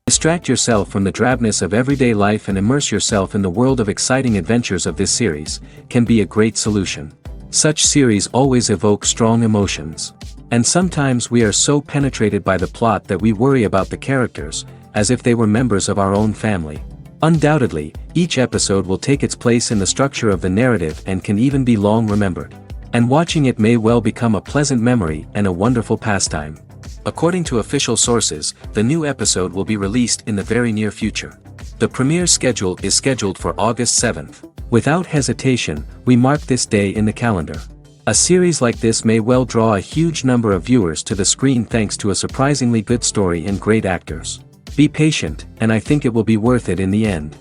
Distract yourself from the drabness of everyday life and immerse yourself in the world of exciting adventures of this series, can be a great solution. Such series always evoke strong emotions. And sometimes we are so penetrated by the plot that we worry about the characters, as if they were members of our own family. Undoubtedly, each episode will take its place in the structure of the narrative and can even be long remembered. And watching it may well become a pleasant memory and a wonderful pastime. According to official sources, the new episode will be released in the very near future. The premiere schedule is scheduled for August 7th. Without hesitation, we mark this day in the calendar. A series like this may well draw a huge number of viewers to the screen thanks to a surprisingly good story and great actors. Be patient, and I think it will be worth it in the end.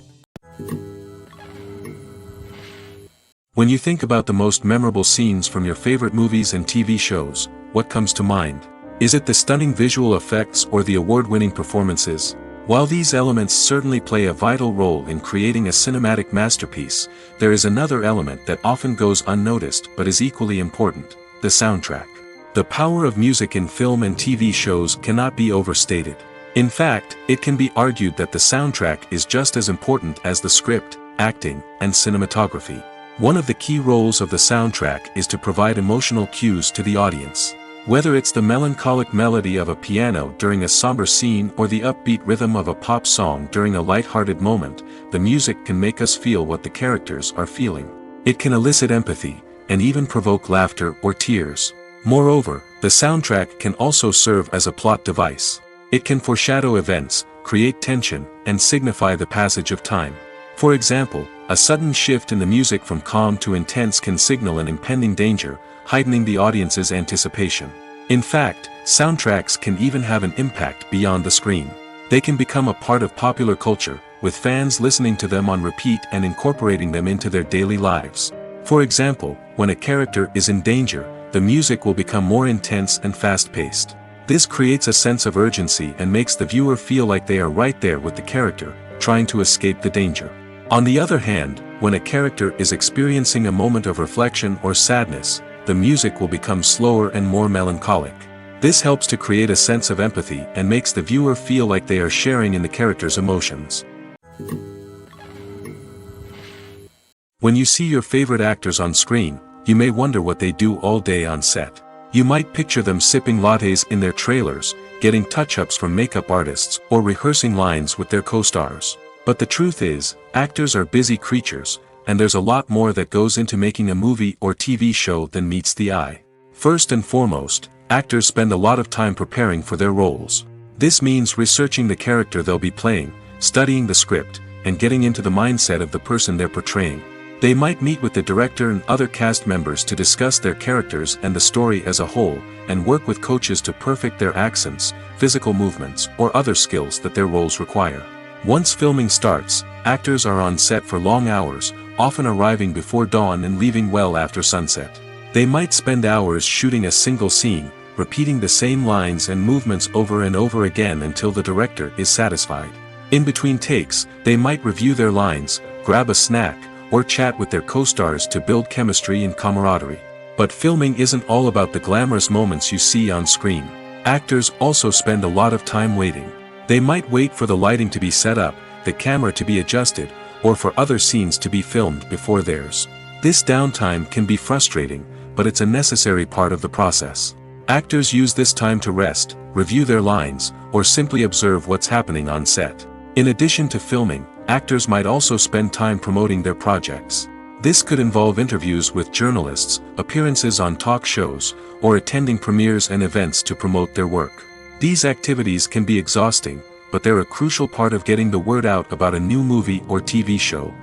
When you think about the most memorable scenes from your favorite movies and TV shows, what comes to mind? Is it the stunning visual effects or the award-winning performances? While these elements certainly play a vital role in creating a cinematic masterpiece, there is another element that often goes unnoticed but is equally important: the soundtrack. The power of music in film and TV shows cannot be overstated. In fact, it can be argued that the soundtrack is just as important as the script, acting, and cinematography. One of the key roles of the soundtrack is to provide emotional cues to the audience. Whether it's the melancholic melody of a piano during a somber scene or the upbeat rhythm of a pop song during a light-hearted moment, the music can make us feel what the characters are feeling. It can elicit empathy, and even provoke laughter or tears. Moreover, the soundtrack can also serve as a plot device. It can foreshadow events, create tension, and signify the passage of time. For example, a sudden shift in the music from calm to intense can signal an impending danger, heightening the audience's anticipation. In fact, soundtracks can even have an impact beyond the screen. They can become a part of popular culture, with fans listening to them on repeat and incorporating them into their daily lives. For example, when a character is in danger, the music will become more intense and fast-paced. This creates a sense of urgency and makes the viewer feel like they are right there with the character, trying to escape the danger. On the other hand, when a character is experiencing a moment of reflection or sadness, the music will become slower and more melancholic. This helps to create a sense of empathy and makes the viewer feel like they are sharing in the character's emotions. When you see your favorite actors on screen, you may wonder what they do all day on set. You might picture them sipping lattes in their trailers, getting touch-ups from makeup artists, or rehearsing lines with their co-stars. But the truth is, actors are busy creatures, and there's a lot more that goes into making a movie or TV show than meets the eye. First and foremost, actors spend a lot of time preparing for their roles. This means researching the character they'll be playing, studying the script, and getting into the mindset of the person they're portraying. They might meet with the director and other cast members to discuss their characters and the story as a whole, and work with coaches to perfect their accents, physical movements, or other skills that their roles require. Once filming starts, actors are on set for long hours, often arriving before dawn and leaving well after sunset. They might spend hours shooting a single scene, repeating the same lines and movements over and over again until the director is satisfied. In between takes, they might review their lines, grab a snack, or chat with their co-stars to build chemistry and camaraderie. But filming isn't all about the glamorous moments you see on screen. Actors also spend a lot of time waiting. They might wait for the lighting to be set up, the camera to be adjusted, or for other scenes to be filmed before theirs. This downtime can be frustrating, but it's a necessary part of the process. Actors use this time to rest, review their lines, or simply observe what's happening on set. In addition to filming, actors might also spend time promoting their projects. This could involve interviews with journalists, appearances on talk shows, or attending premieres and events to promote their work. These activities can be exhausting, but they're a crucial part of getting the word out about a new movie or TV show.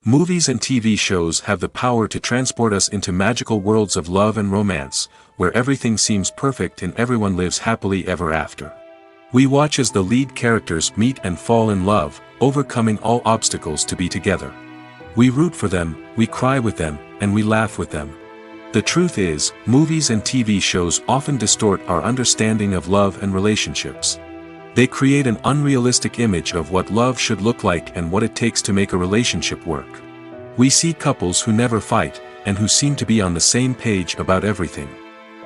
Movies and TV shows have the power to transport us into magical worlds of love and romance, where everything seems perfect and everyone lives happily ever after. We watch as the lead characters meet and fall in love, overcoming all obstacles to be together. We root for them, we cry with them, and we laugh with them. The truth is, movies and TV shows often distort our understanding of love and relationships. They create an unrealistic image of what love should look like and what it takes to make a relationship work. We see couples who never fight, and who seem to be on the same page about everything.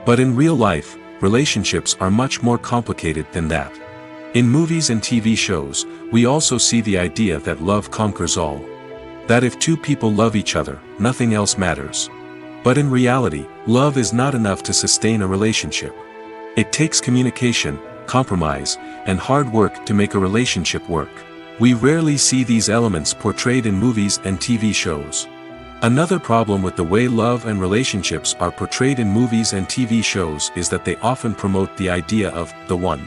But in real life, relationships are much more complicated than that. In movies and TV shows, we also see the idea that love conquers all. That if two people love each other, nothing else matters. But in reality, love is not enough to sustain a relationship. It takes communication, compromise, and hard work to make a relationship work. We rarely see these elements portrayed in movies and TV shows. Another problem with the way love and relationships are portrayed in movies and TV shows is that they often promote the idea of the one.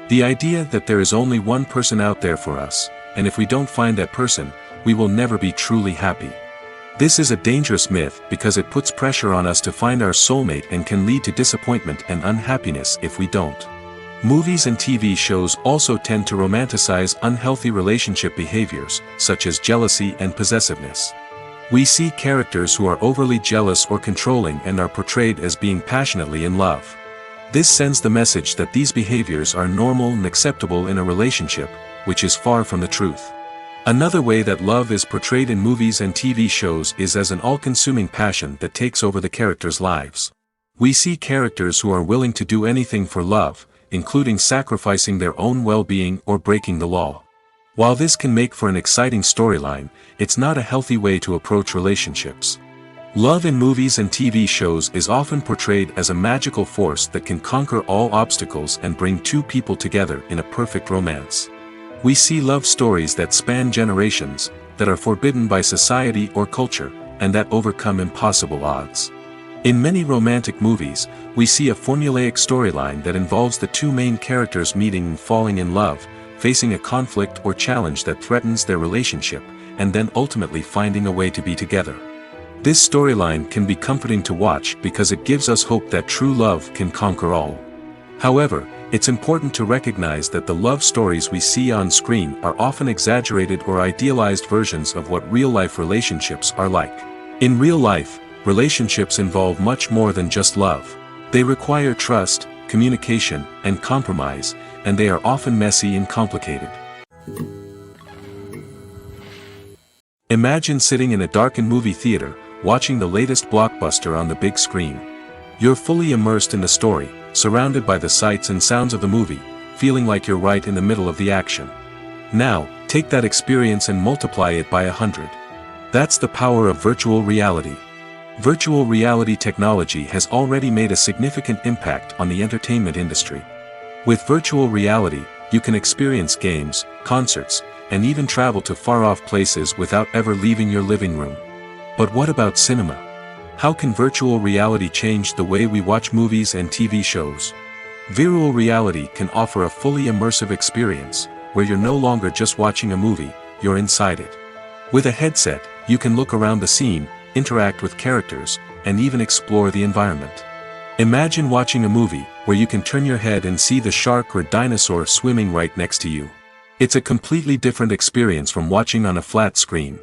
The idea that there is only one person out there for us, and if we don't find that person, we will never be truly happy. This is a dangerous myth because it puts pressure on us to find our soulmate and can lead to disappointment and unhappiness if we don't. Movies and TV shows also tend to romanticize unhealthy relationship behaviors, such as jealousy and possessiveness. We see characters who are overly jealous or controlling and are portrayed as being passionately in love. This sends the message that these behaviors are normal and acceptable in a relationship, which is far from the truth. Another way that love is portrayed in movies and TV shows is as an all-consuming passion that takes over the characters' lives. We see characters who are willing to do anything for love, including sacrificing their own well-being or breaking the law. While this can make for an exciting storyline, it's not a healthy way to approach relationships. Love in movies and TV shows is often portrayed as a magical force that can conquer all obstacles and bring two people together in a perfect romance. We see love stories that span generations, that are forbidden by society or culture, and that overcome impossible odds. In many romantic movies, we see a formulaic storyline that involves the two main characters meeting and falling in love, facing a conflict or challenge that threatens their relationship, and then ultimately finding a way to be together. This storyline can be comforting to watch because it gives us hope that true love can conquer all. However, it's important to recognize that the love stories we see on screen are often exaggerated or idealized versions of what real-life relationships are like. In real life, relationships involve much more than just love. They require trust, communication, and compromise, and they are often messy and complicated. Imagine sitting in a darkened movie theater, watching the latest blockbuster on the big screen. You're fully immersed in the story, surrounded by the sights and sounds of the movie, feeling like you're right in the middle of the action. Now, take that experience and multiply it by 100. That's the power of virtual reality. Virtual reality technology has already made a significant impact on the entertainment industry. With virtual reality, you can experience games, concerts, and even travel to far-off places without ever leaving your living room. But what about cinema? How can virtual reality change the way we watch movies and TV shows? Virtual reality can offer a fully immersive experience, where you're no longer just watching a movie, you're inside it. With a headset, you can look around the scene, interact with characters, and even explore the environment. Imagine watching a movie where you can turn your head and see the shark or dinosaur swimming right next to you. It's a completely different experience from watching on a flat screen.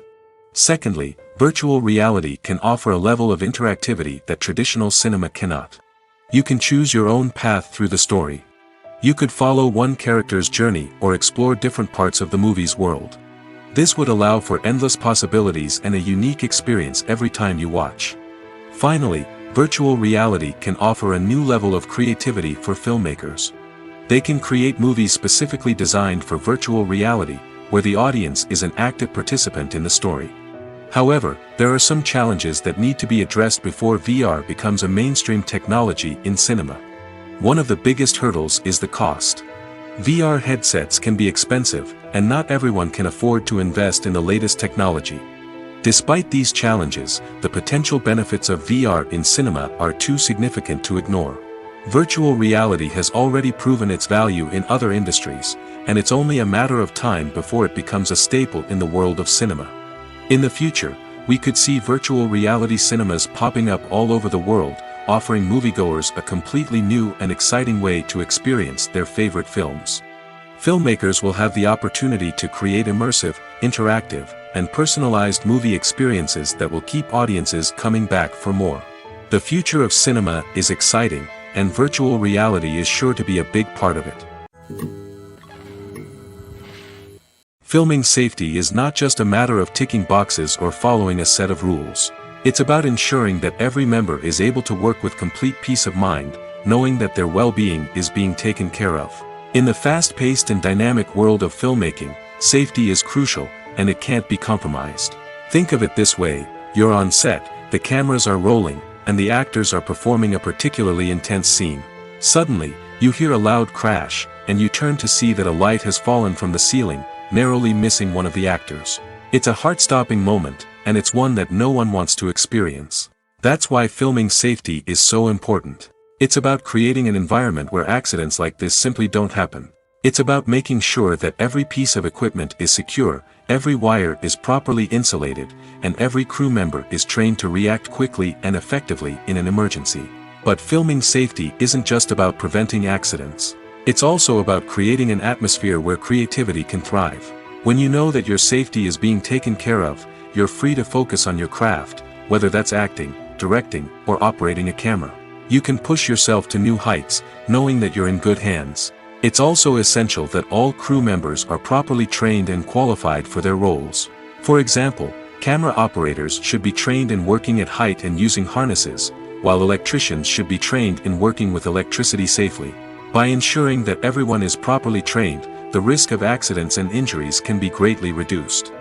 Secondly, virtual reality can offer a level of interactivity that traditional cinema cannot. You can choose your own path through the story. You could follow one character's journey or explore different parts of the movie's world. This would allow for endless possibilities and a unique experience every time you watch. Finally, virtual reality can offer a new level of creativity for filmmakers. They can create movies specifically designed for virtual reality, where the audience is an active participant in the story. However, there are some challenges that need to be addressed before VR becomes a mainstream technology in cinema. One of the biggest hurdles is the cost. VR headsets can be expensive, and not everyone can afford to invest in the latest technology. Despite these challenges, the potential benefits of VR in cinema are too significant to ignore. Virtual reality has already proven its value in other industries, and it's only a matter of time before it becomes a staple in the world of cinema. In the future, we could see virtual reality cinemas popping up all over the world, offering moviegoers a completely new and exciting way to experience their favorite films. Filmmakers will have the opportunity to create immersive, interactive, and personalized movie experiences that will keep audiences coming back for more. The future of cinema is exciting, and virtual reality is sure to be a big part of it. Filming safety is not just a matter of ticking boxes or following a set of rules. It's about ensuring that every member is able to work with complete peace of mind, knowing that their well-being is being taken care of. In the fast-paced and dynamic world of filmmaking, safety is crucial, and it can't be compromised. Think of it this way: you're on set, the cameras are rolling, and the actors are performing a particularly intense scene. Suddenly, you hear a loud crash, and you turn to see that a light has fallen from the ceiling, narrowly missing one of the actors. It's a heart-stopping moment, and it's one that no one wants to experience. That's why filming safety is so important. It's about creating an environment where accidents like this simply don't happen. It's about making sure that every piece of equipment is secure, every wire is properly insulated, and every crew member is trained to react quickly and effectively in an emergency. But filming safety isn't just about preventing accidents. It's also about creating an atmosphere where creativity can thrive. When you know that your safety is being taken care of, you're free to focus on your craft, whether that's acting, directing, or operating a camera. You can push yourself to new heights, knowing that you're in good hands. It's also essential that all crew members are properly trained and qualified for their roles. For example, camera operators should be trained in working at height and using harnesses, while electricians should be trained in working with electricity safely. By ensuring that everyone is properly trained, the risk of accidents and injuries can be greatly reduced.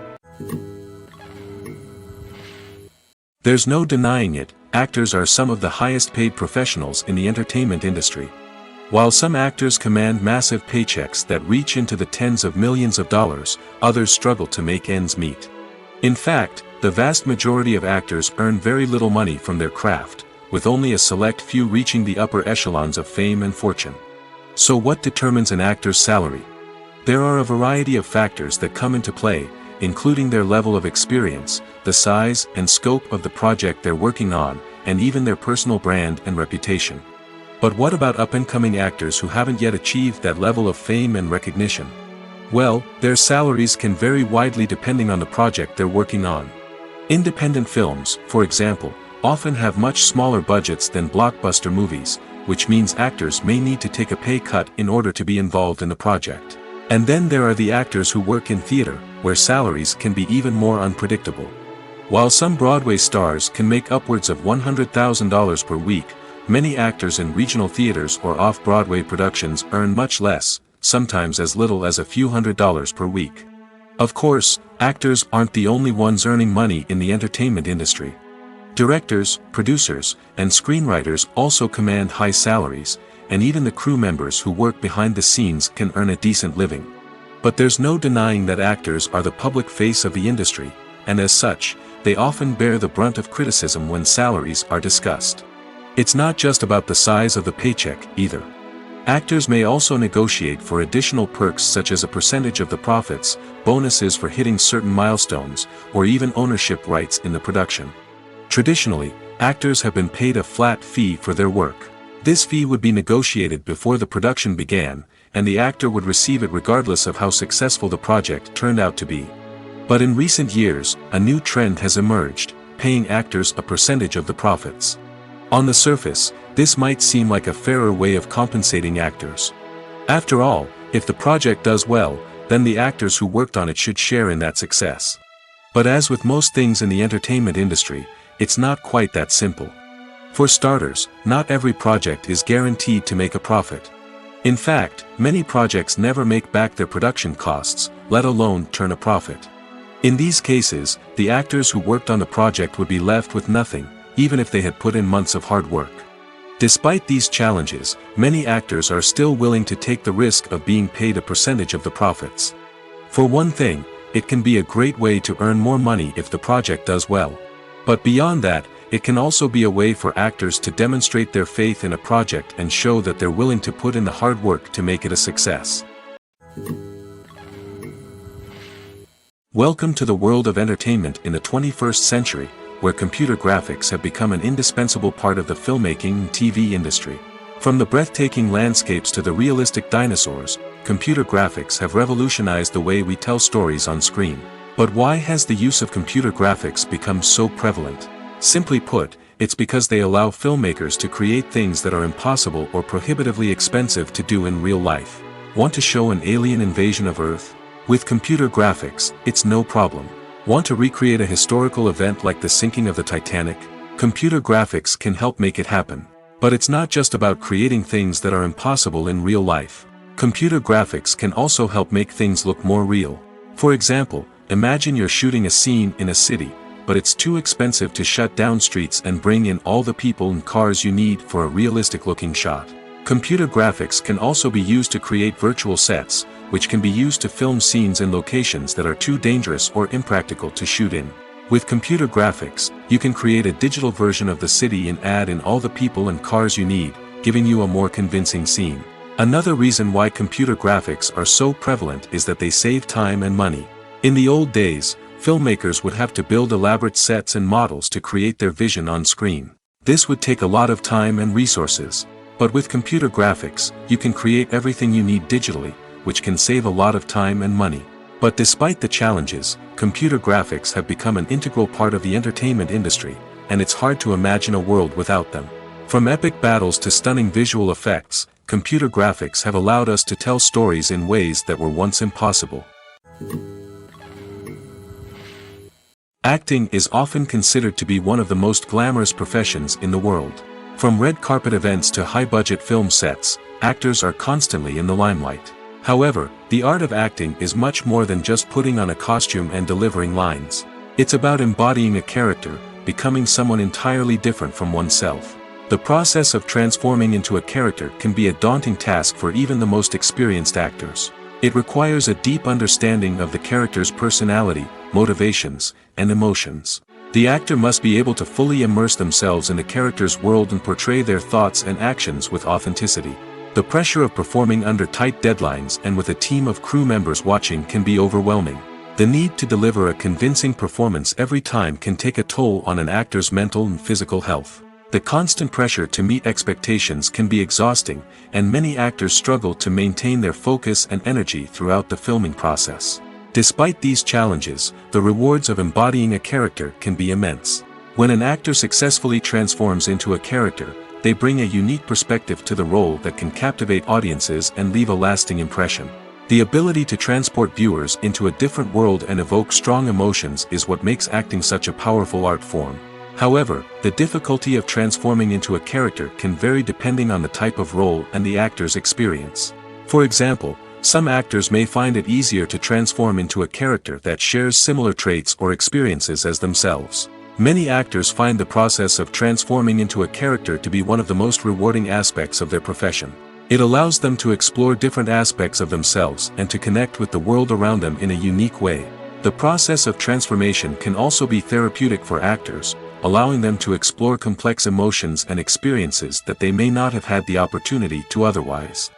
There's no denying it, actors are some of the highest paid professionals in the entertainment industry. While some actors command massive paychecks that reach into the tens of millions of dollars, others struggle to make ends meet. In fact, the vast majority of actors earn very little money from their craft, with only a select few reaching the upper echelons of fame and fortune. So what determines an actor's salary? There are a variety of factors that come into play, including their level of experience, the size and scope of the project they're working on, and even their personal brand and reputation. But what about up-and-coming actors who haven't yet achieved that level of fame and recognition? Well, their salaries can vary widely depending on the project they're working on. Independent films, for example, often have much smaller budgets than blockbuster movies, which means actors may need to take a pay cut in order to be involved in the project. And then there are the actors who work in theater, where salaries can be even more unpredictable. While some Broadway stars can make upwards of $100,000 per week, many actors in regional theaters or off-Broadway productions earn much less, sometimes as little as a few $100s per week. Of course, actors aren't the only ones earning money in the entertainment industry. Directors, producers, and screenwriters also command high salaries, and even the crew members who work behind the scenes can earn a decent living. But there's no denying that actors are the public face of the industry, and as such, they often bear the brunt of criticism when salaries are discussed. It's not just about the size of the paycheck, either. Actors may also negotiate for additional perks such as a percentage of the profits, bonuses for hitting certain milestones, or even ownership rights in the production. Traditionally, actors have been paid a flat fee for their work. This fee would be negotiated before the production began, and the actor would receive it regardless of how successful the project turned out to be. But in recent years, a new trend has emerged, paying actors a percentage of the profits. On the surface, this might seem like a fairer way of compensating actors. After all, if the project does well, then the actors who worked on it should share in that success. But as with most things in the entertainment industry, it's not quite that simple. For starters, not every project is guaranteed to make a profit. In fact, many projects never make back their production costs, let alone turn a profit. In these cases, the actors who worked on the project would be left with nothing, even if they had put in months of hard work. Despite these challenges, many actors are still willing to take the risk of being paid a percentage of the profits. For one thing, it can be a great way to earn more money if the project does well. But beyond that, it can also be a way for actors to demonstrate their faith in a project and show that they're willing to put in the hard work to make it a success. Welcome to the world of entertainment in the 21st century, where computer graphics have become an indispensable part of the filmmaking and TV industry. From the breathtaking landscapes to the realistic dinosaurs, computer graphics have revolutionized the way we tell stories on screen. But why has the use of computer graphics become so prevalent? Simply put, it's because they allow filmmakers to create things that are impossible or prohibitively expensive to do in real life. Want to show an alien invasion of Earth? With computer graphics, it's no problem. Want to recreate a historical event like the sinking of the Titanic? Computer graphics can help make it happen. But it's not just about creating things that are impossible in real life. Computer graphics can also help make things look more real. For example, imagine you're shooting a scene in a city, but it's too expensive to shut down streets and bring in all the people and cars you need for a realistic-looking shot. Computer graphics can also be used to create virtual sets, which can be used to film scenes in locations that are too dangerous or impractical to shoot in. With computer graphics, you can create a digital version of the city and add in all the people and cars you need, giving you a more convincing scene. Another reason why computer graphics are so prevalent is that they save time and money. In the old days, filmmakers would have to build elaborate sets and models to create their vision on screen. This would take a lot of time and resources. But with computer graphics, you can create everything you need digitally, which can save a lot of time and money. But despite the challenges, computer graphics have become an integral part of the entertainment industry, and it's hard to imagine a world without them. From epic battles to stunning visual effects, computer graphics have allowed us to tell stories in ways that were once impossible. Acting is often considered to be one of the most glamorous professions in the world. From red carpet events to high-budget film sets, actors are constantly in the limelight. However, the art of acting is much more than just putting on a costume and delivering lines. It's about embodying a character, becoming someone entirely different from oneself. The process of transforming into a character can be a daunting task for even the most experienced actors. It requires a deep understanding of the character's personality, motivations, and emotions. The actor must be able to fully immerse themselves in the character's world and portray their thoughts and actions with authenticity. The pressure of performing under tight deadlines and with a team of crew members watching can be overwhelming. The need to deliver a convincing performance every time can take a toll on an actor's mental and physical health. The constant pressure to meet expectations can be exhausting, and many actors struggle to maintain their focus and energy throughout the filming process. Despite these challenges, the rewards of embodying a character can be immense. When an actor successfully transforms into a character, they bring a unique perspective to the role that can captivate audiences and leave a lasting impression. The ability to transport viewers into a different world and evoke strong emotions is what makes acting such a powerful art form. However, the difficulty of transforming into a character can vary depending on the type of role and the actor's experience. For example, some actors may find it easier to transform into a character that shares similar traits or experiences as themselves. Many actors find the process of transforming into a character to be one of the most rewarding aspects of their profession. It allows them to explore different aspects of themselves and to connect with the world around them in a unique way. The process of transformation can also be therapeutic for actors, allowing them to explore complex emotions and experiences that they may not have had the opportunity to otherwise.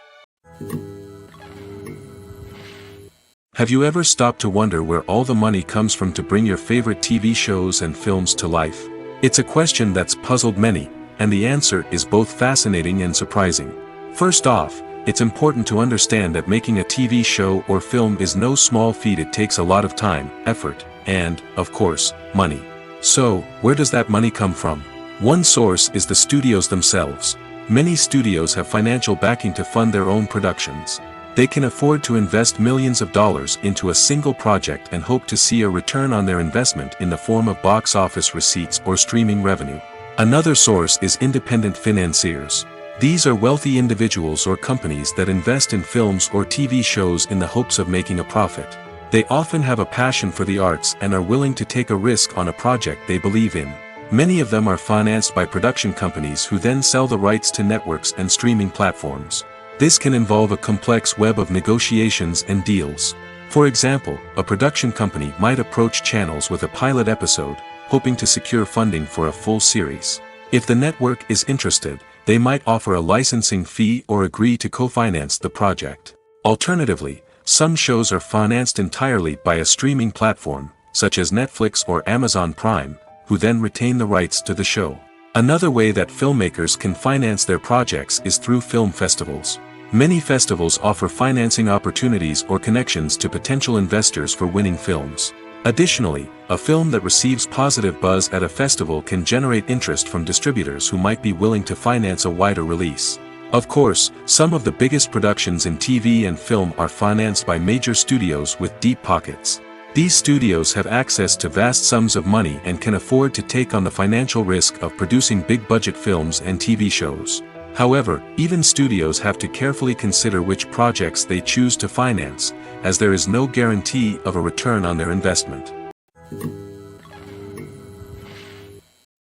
Have you ever stopped to wonder where all the money comes from to bring your favorite TV shows and films to life? It's a question that's puzzled many, and the answer is both fascinating and surprising. First off, it's important to understand that making a TV show or film is no small feat. It takes a lot of time, effort, and, of course, money. So, where does that money come from? One source is the studios themselves. Many studios have financial backing to fund their own productions. They can afford to invest millions of dollars into a single project and hope to see a return on their investment in the form of box office receipts or streaming revenue. Another source is independent financiers. These are wealthy individuals or companies that invest in films or TV shows in the hopes of making a profit. They often have a passion for the arts and are willing to take a risk on a project they believe in. Many of them are financed by production companies who then sell the rights to networks and streaming platforms. This can involve a complex web of negotiations and deals. For example, a production company might approach channels with a pilot episode, hoping to secure funding for a full series. If the network is interested, they might offer a licensing fee or agree to co-finance the project. Alternatively, some shows are financed entirely by a streaming platform, such as Netflix or Amazon Prime, who then retain the rights to the show. Another way that filmmakers can finance their projects is through film festivals. Many festivals offer financing opportunities or connections to potential investors for winning films. Additionally, a film that receives positive buzz at a festival can generate interest from distributors who might be willing to finance a wider release. Of course, some of the biggest productions in TV and film are financed by major studios with deep pockets. These studios have access to vast sums of money and can afford to take on the financial risk of producing big-budget films and TV shows. However, even studios have to carefully consider which projects they choose to finance, as there is no guarantee of a return on their investment.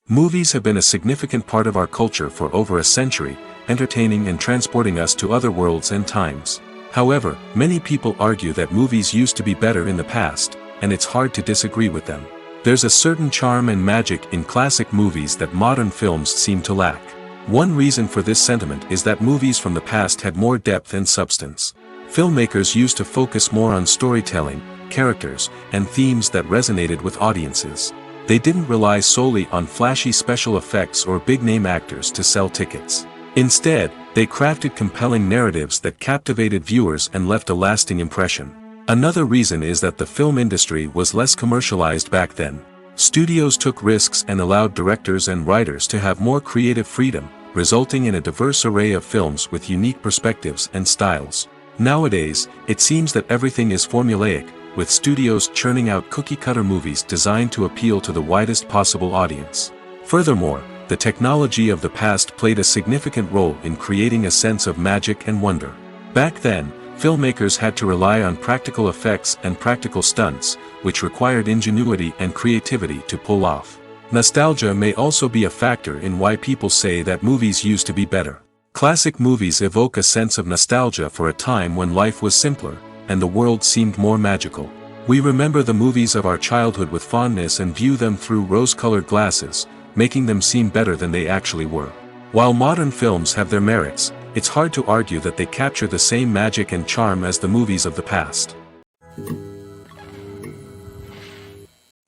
Movies have been a significant part of our culture for over a century, entertaining and transporting us to other worlds and times. However, many people argue that movies used to be better in the past, and it's hard to disagree with them. There's a certain charm and magic in classic movies that modern films seem to lack. One reason for this sentiment is that movies from the past had more depth and substance. Filmmakers used to focus more on storytelling, characters, and themes that resonated with audiences. They didn't rely solely on flashy special effects or big-name actors to sell tickets. Instead, they crafted compelling narratives that captivated viewers and left a lasting impression. Another reason is that the film industry was less commercialized back then. Studios took risks and allowed directors and writers to have more creative freedom, resulting in a diverse array of films with unique perspectives and styles. Nowadays, it seems that everything is formulaic, with studios churning out cookie-cutter movies designed to appeal to the widest possible audience. Furthermore, the technology of the past played a significant role in creating a sense of magic and wonder. Back then, filmmakers had to rely on practical effects and practical stunts, which required ingenuity and creativity to pull off. Nostalgia may also be a factor in why people say that movies used to be better. Classic movies evoke a sense of nostalgia for a time when life was simpler, and the world seemed more magical. We remember the movies of our childhood with fondness and view them through rose-colored glasses, making them seem better than they actually were. While modern films have their merits, it's hard to argue that they capture the same magic and charm as the movies of the past.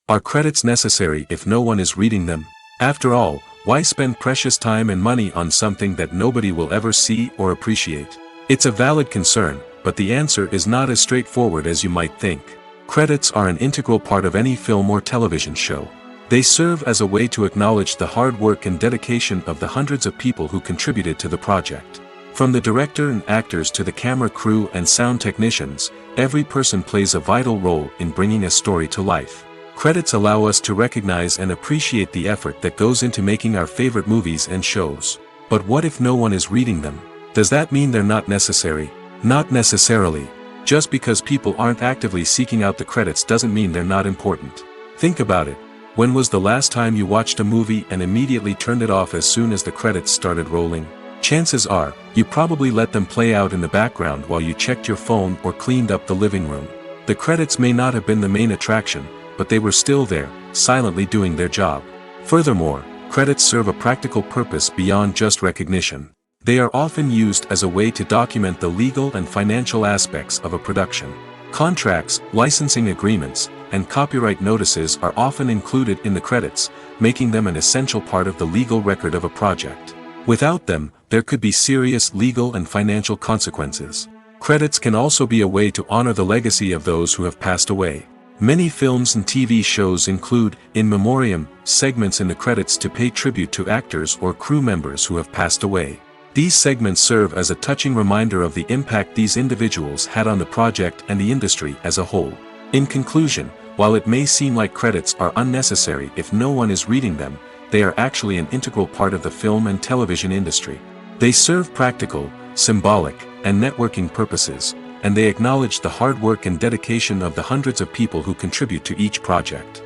Are credits necessary if no one is reading them? After all, why spend precious time and money on something that nobody will ever see or appreciate? It's a valid concern, but the answer is not as straightforward as you might think. Credits are an integral part of any film or television show. They serve as a way to acknowledge the hard work and dedication of the hundreds of people who contributed to the project. From the director and actors to the camera crew and sound technicians, every person plays a vital role in bringing a story to life. Credits allow us to recognize and appreciate the effort that goes into making our favorite movies and shows. But what if no one is reading them? Does that mean they're not necessary? Not necessarily. Just because people aren't actively seeking out the credits doesn't mean they're not important. Think about it. When was the last time you watched a movie and immediately turned it off as soon as the credits started rolling? Chances are, you probably let them play out in the background while you checked your phone or cleaned up the living room. The credits may not have been the main attraction, but they were still there, silently doing their job. Furthermore, credits serve a practical purpose beyond just recognition. They are often used as a way to document the legal and financial aspects of a production. Contracts, licensing agreements, and copyright notices are often included in the credits, making them an essential part of the legal record of a project. Without them, there could be serious legal and financial consequences. Credits can also be a way to honor the legacy of those who have passed away. Many films and TV shows include, in memoriam, segments in the credits to pay tribute to actors or crew members who have passed away. These segments serve as a touching reminder of the impact these individuals had on the project and the industry as a whole. In conclusion, while it may seem like credits are unnecessary if no one is reading them, they are actually an integral part of the film and television industry. They serve practical, symbolic, and networking purposes, and they acknowledge the hard work and dedication of the hundreds of people who contribute to each project.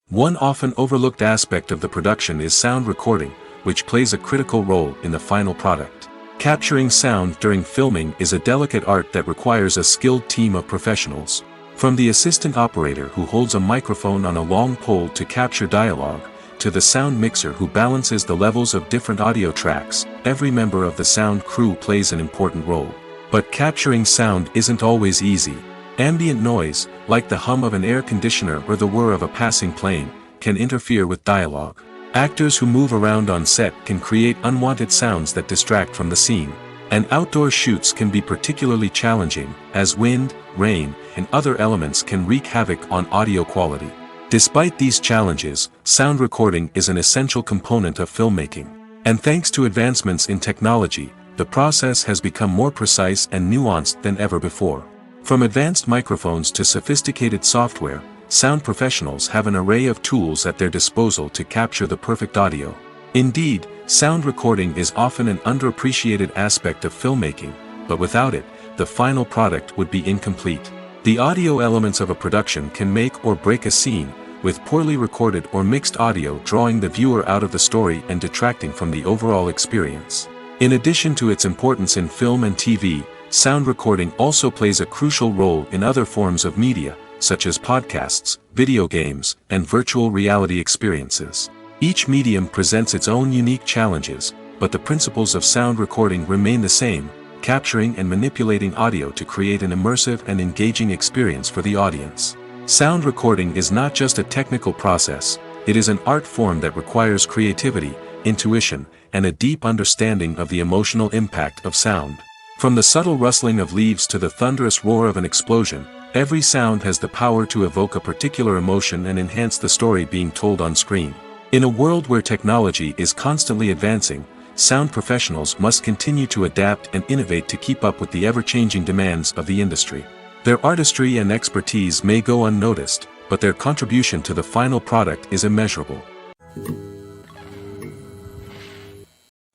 One often overlooked aspect of the production is sound recording, which plays a critical role in the final product. Capturing sound during filming is a delicate art that requires a skilled team of professionals. From the assistant operator who holds a microphone on a long pole to capture dialogue, to the sound mixer who balances the levels of different audio tracks, every member of the sound crew plays an important role. But capturing sound isn't always easy. Ambient noise, like the hum of an air conditioner or the whir of a passing plane, can interfere with dialogue. Actors who move around on set can create unwanted sounds that distract from the scene. And outdoor shoots can be particularly challenging, as wind, rain, and other elements can wreak havoc on audio quality. Despite these challenges, sound recording is an essential component of filmmaking. And thanks to advancements in technology, the process has become more precise and nuanced than ever before. From advanced microphones to sophisticated software, sound professionals have an array of tools at their disposal to capture the perfect audio. Indeed, sound recording is often an underappreciated aspect of filmmaking, but without it, the final product would be incomplete. The audio elements of a production can make or break a scene, with poorly recorded or mixed audio drawing the viewer out of the story and detracting from the overall experience. In addition to its importance in film and TV, sound recording also plays a crucial role in other forms of media, such as podcasts, video games, and virtual reality experiences. Each medium presents its own unique challenges, but the principles of sound recording remain the same, capturing and manipulating audio to create an immersive and engaging experience for the audience. Sound recording is not just a technical process, it is an art form that requires creativity, intuition, and a deep understanding of the emotional impact of sound. From the subtle rustling of leaves to the thunderous roar of an explosion, every sound has the power to evoke a particular emotion and enhance the story being told on screen. In a world where technology is constantly advancing, sound professionals must continue to adapt and innovate to keep up with the ever-changing demands of the industry. Their artistry and expertise may go unnoticed, but their contribution to the final product is immeasurable.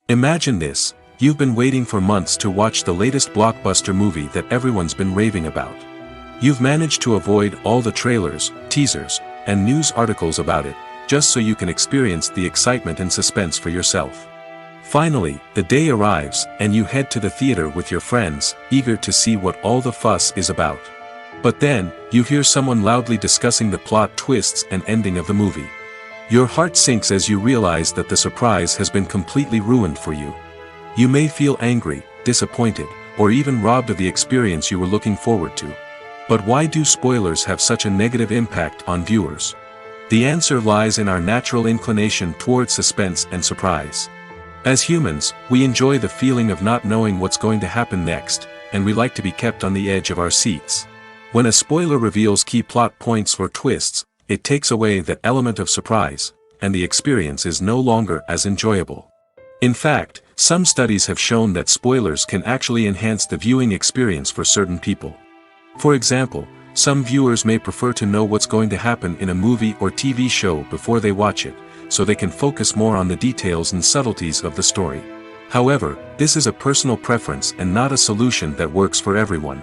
Imagine this. You've been waiting for months to watch the latest blockbuster movie that everyone's been raving about. You've managed to avoid all the trailers, teasers, and news articles about it, just so you can experience the excitement and suspense for yourself. Finally, the day arrives, and you head to the theater with your friends, eager to see what all the fuss is about. But then, you hear someone loudly discussing the plot twists and ending of the movie. Your heart sinks as you realize that the surprise has been completely ruined for you. You may feel angry, disappointed, or even robbed of the experience you were looking forward to. But why do spoilers have such a negative impact on viewers? The answer lies in our natural inclination toward suspense and surprise. As humans, we enjoy the feeling of not knowing what's going to happen next, and we like to be kept on the edge of our seats. When a spoiler reveals key plot points or twists, it takes away that element of surprise, and the experience is no longer as enjoyable. In fact, some studies have shown that spoilers can actually enhance the viewing experience for certain people. For example, some viewers may prefer to know what's going to happen in a movie or TV show before they watch it, so they can focus more on the details and subtleties of the story. However, this is a personal preference and not a solution that works for everyone.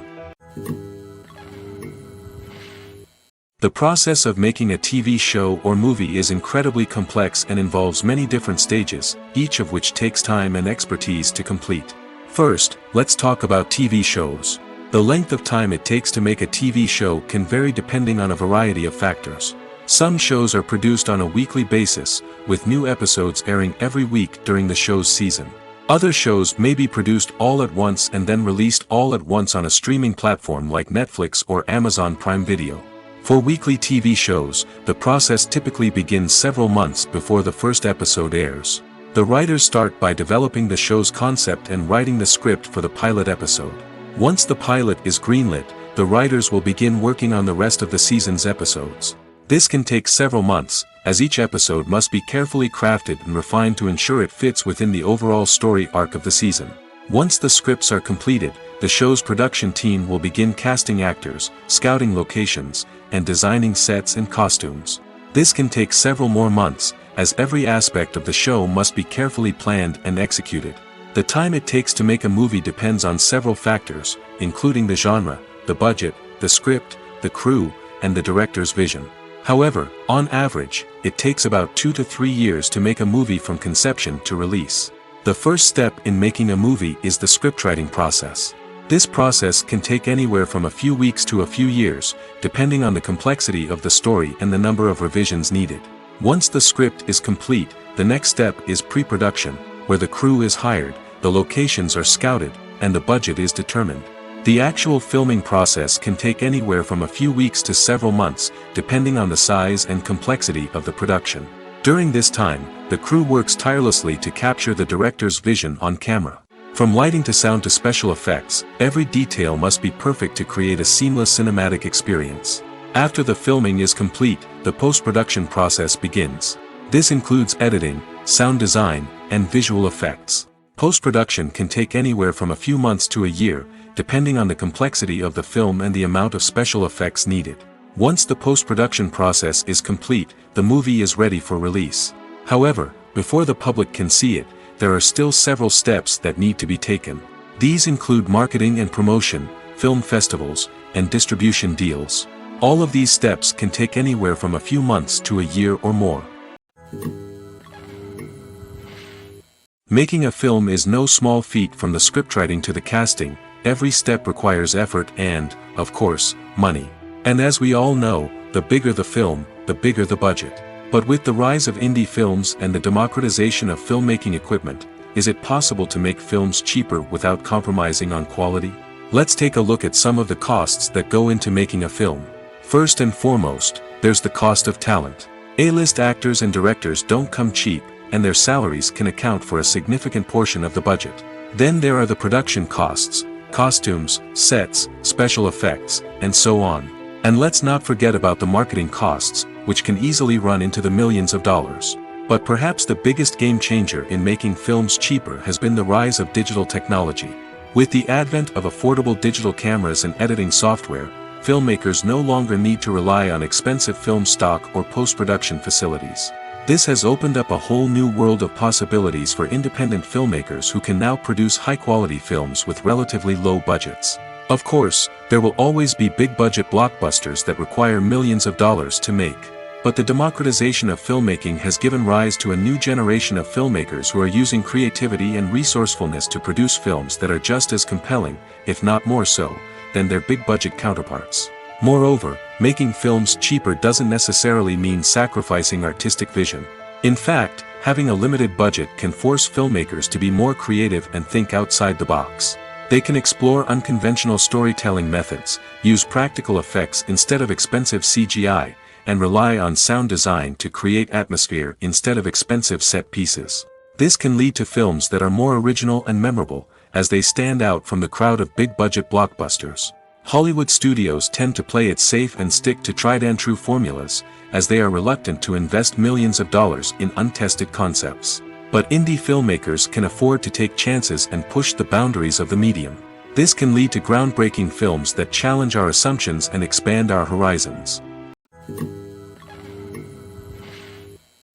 The process of making a TV show or movie is incredibly complex and involves many different stages, each of which takes time and expertise to complete. First, let's talk about TV shows. The length of time it takes to make a TV show can vary depending on a variety of factors. Some shows are produced on a weekly basis, with new episodes airing every week during the show's season. Other shows may be produced all at once and then released all at once on a streaming platform like Netflix or Amazon Prime Video. For weekly TV shows, the process typically begins several months before the first episode airs. The writers start by developing the show's concept and writing the script for the pilot episode. Once the pilot is greenlit, the writers will begin working on the rest of the season's episodes. This can take several months, as each episode must be carefully crafted and refined to ensure it fits within the overall story arc of the season. Once the scripts are completed, the show's production team will begin casting actors, scouting locations, and designing sets and costumes. This can take several more months, as every aspect of the show must be carefully planned and executed. The time it takes to make a movie depends on several factors, including the genre, the budget, the script, the crew, and the director's vision. However, on average, it takes about 2 to 3 years to make a movie from conception to release. The first step in making a movie is the scriptwriting process. This process can take anywhere from a few weeks to a few years, depending on the complexity of the story and the number of revisions needed. Once the script is complete, the next step is pre-production, where the crew is hired, the locations are scouted, and the budget is determined. The actual filming process can take anywhere from a few weeks to several months, depending on the size and complexity of the production. During this time, the crew works tirelessly to capture the director's vision on camera. From lighting to sound to special effects, every detail must be perfect to create a seamless cinematic experience. After the filming is complete, the post-production process begins. This includes editing, sound design, and visual effects. Post-production can take anywhere from a few months to a year, depending on the complexity of the film and the amount of special effects needed. Once the post-production process is complete, the movie is ready for release. However, before the public can see it, there are still several steps that need to be taken. These include marketing and promotion, film festivals, and distribution deals. All of these steps can take anywhere from a few months to a year or more. Making a film is no small feat. From the scriptwriting to the casting, every step requires effort and, of course, money. And as we all know, the bigger the film, the bigger the budget. But with the rise of indie films and the democratization of filmmaking equipment, is it possible to make films cheaper without compromising on quality? Let's take a look at some of the costs that go into making a film. First and foremost, there's the cost of talent. A-list actors and directors don't come cheap, and their salaries can account for a significant portion of the budget. Then there are the production costs, costumes, sets, special effects, and so on. And let's not forget about the marketing costs, which can easily run into the millions of dollars. But perhaps the biggest game changer in making films cheaper has been the rise of digital technology. With the advent of affordable digital cameras and editing software, filmmakers no longer need to rely on expensive film stock or post-production facilities. This has opened up a whole new world of possibilities for independent filmmakers who can now produce high-quality films with relatively low budgets. Of course, there will always be big-budget blockbusters that require millions of dollars to make. But the democratization of filmmaking has given rise to a new generation of filmmakers who are using creativity and resourcefulness to produce films that are just as compelling, if not more so, than their big-budget counterparts. Moreover, making films cheaper doesn't necessarily mean sacrificing artistic vision. In fact, having a limited budget can force filmmakers to be more creative and think outside the box. They can explore unconventional storytelling methods, use practical effects instead of expensive CGI, and rely on sound design to create atmosphere instead of expensive set pieces. This can lead to films that are more original and memorable, as they stand out from the crowd of big-budget blockbusters. Hollywood studios tend to play it safe and stick to tried-and-true formulas, as they are reluctant to invest millions of dollars in untested concepts. But indie filmmakers can afford to take chances and push the boundaries of the medium. This can lead to groundbreaking films that challenge our assumptions and expand our horizons.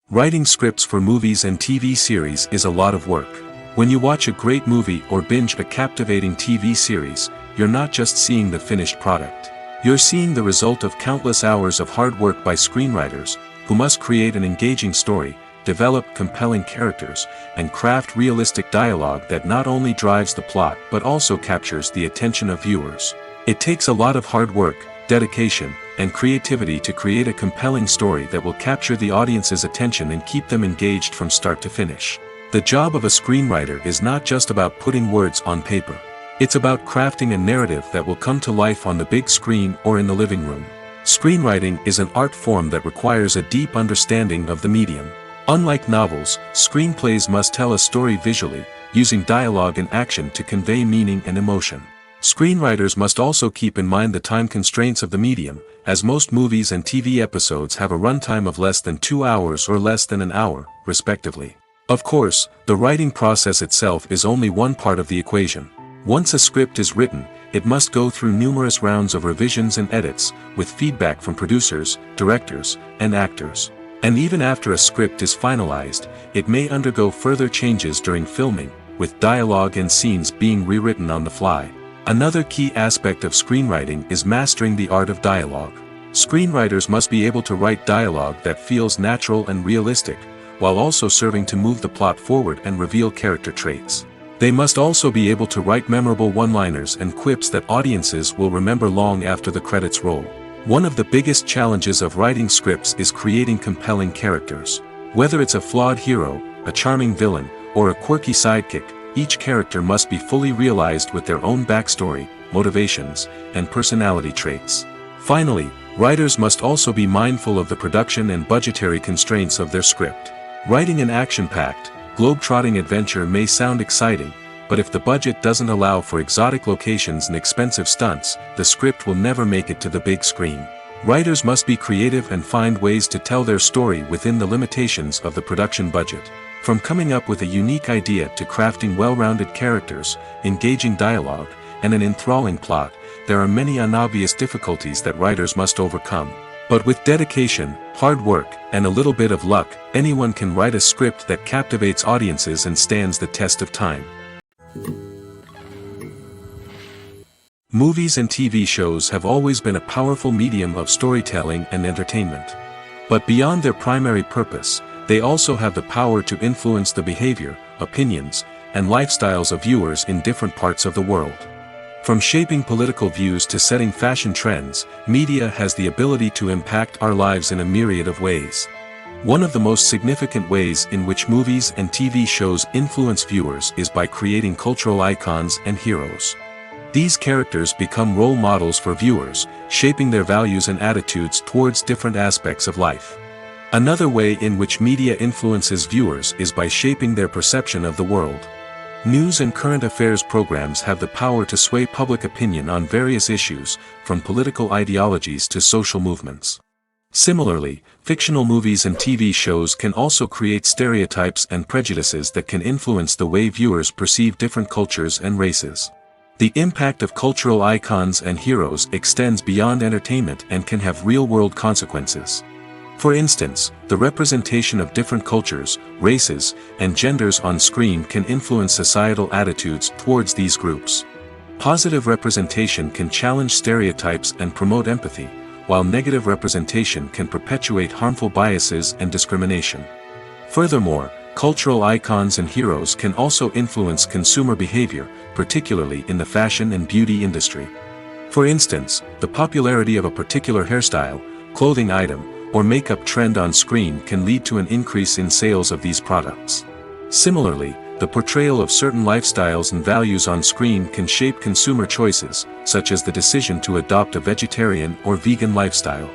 Writing scripts for movies and TV series is a lot of work. When you watch a great movie or binge a captivating TV series, you're not just seeing the finished product. You're seeing the result of countless hours of hard work by screenwriters, who must create an engaging story, develop compelling characters, and craft realistic dialogue that not only drives the plot but also captures the attention of viewers. It takes a lot of hard work, dedication, and creativity to create a compelling story that will capture the audience's attention and keep them engaged from start to finish. The job of a screenwriter is not just about putting words on paper. It's about crafting a narrative that will come to life on the big screen or in the living room. Screenwriting is an art form that requires a deep understanding of the medium. Unlike novels, screenplays must tell a story visually, using dialogue and action to convey meaning and emotion. Screenwriters must also keep in mind the time constraints of the medium, as most movies and TV episodes have a runtime of less than 2 hours or less than an hour, respectively. Of course, the writing process itself is only one part of the equation. Once a script is written, it must go through numerous rounds of revisions and edits, with feedback from producers, directors, and actors. And even after a script is finalized, it may undergo further changes during filming, with dialogue and scenes being rewritten on the fly. Another key aspect of screenwriting is mastering the art of dialogue. Screenwriters must be able to write dialogue that feels natural and realistic, while also serving to move the plot forward and reveal character traits. They must also be able to write memorable one-liners and quips that audiences will remember long after the credits roll. One of the biggest challenges of writing scripts is creating compelling characters. Whether it's a flawed hero, a charming villain, or a quirky sidekick, each character must be fully realized with their own backstory, motivations, and personality traits. Finally, writers must also be mindful of the production and budgetary constraints of their script. Writing an action-packed, globe-trotting adventure may sound exciting, but if the budget doesn't allow for exotic locations and expensive stunts, the script will never make it to the big screen. Writers must be creative and find ways to tell their story within the limitations of the production budget. From coming up with a unique idea to crafting well-rounded characters, engaging dialogue, and an enthralling plot, there are many unobvious difficulties that writers must overcome. But with dedication, hard work, and a little bit of luck, anyone can write a script that captivates audiences and stands the test of time. Movies and TV shows have always been a powerful medium of storytelling and entertainment. But beyond their primary purpose, they also have the power to influence the behavior, opinions, and lifestyles of viewers in different parts of the world. From shaping political views to setting fashion trends, media has the ability to impact our lives in a myriad of ways. One of the most significant ways in which movies and TV shows influence viewers is by creating cultural icons and heroes. These characters become role models for viewers, shaping their values and attitudes towards different aspects of life. Another way in which media influences viewers is by shaping their perception of the world. News and current affairs programs have the power to sway public opinion on various issues, from political ideologies to social movements. Similarly, fictional movies and TV shows can also create stereotypes and prejudices that can influence the way viewers perceive different cultures and races. The impact of cultural icons and heroes extends beyond entertainment and can have real-world consequences. For instance, the representation of different cultures, races, and genders on screen can influence societal attitudes towards these groups. Positive representation can challenge stereotypes and promote empathy, while negative representation can perpetuate harmful biases and discrimination. Furthermore, cultural icons and heroes can also influence consumer behavior, particularly in the fashion and beauty industry. For instance, the popularity of a particular hairstyle, clothing item, or makeup trend on screen can lead to an increase in sales of these products. Similarly, the portrayal of certain lifestyles and values on screen can shape consumer choices, such as the decision to adopt a vegetarian or vegan lifestyle.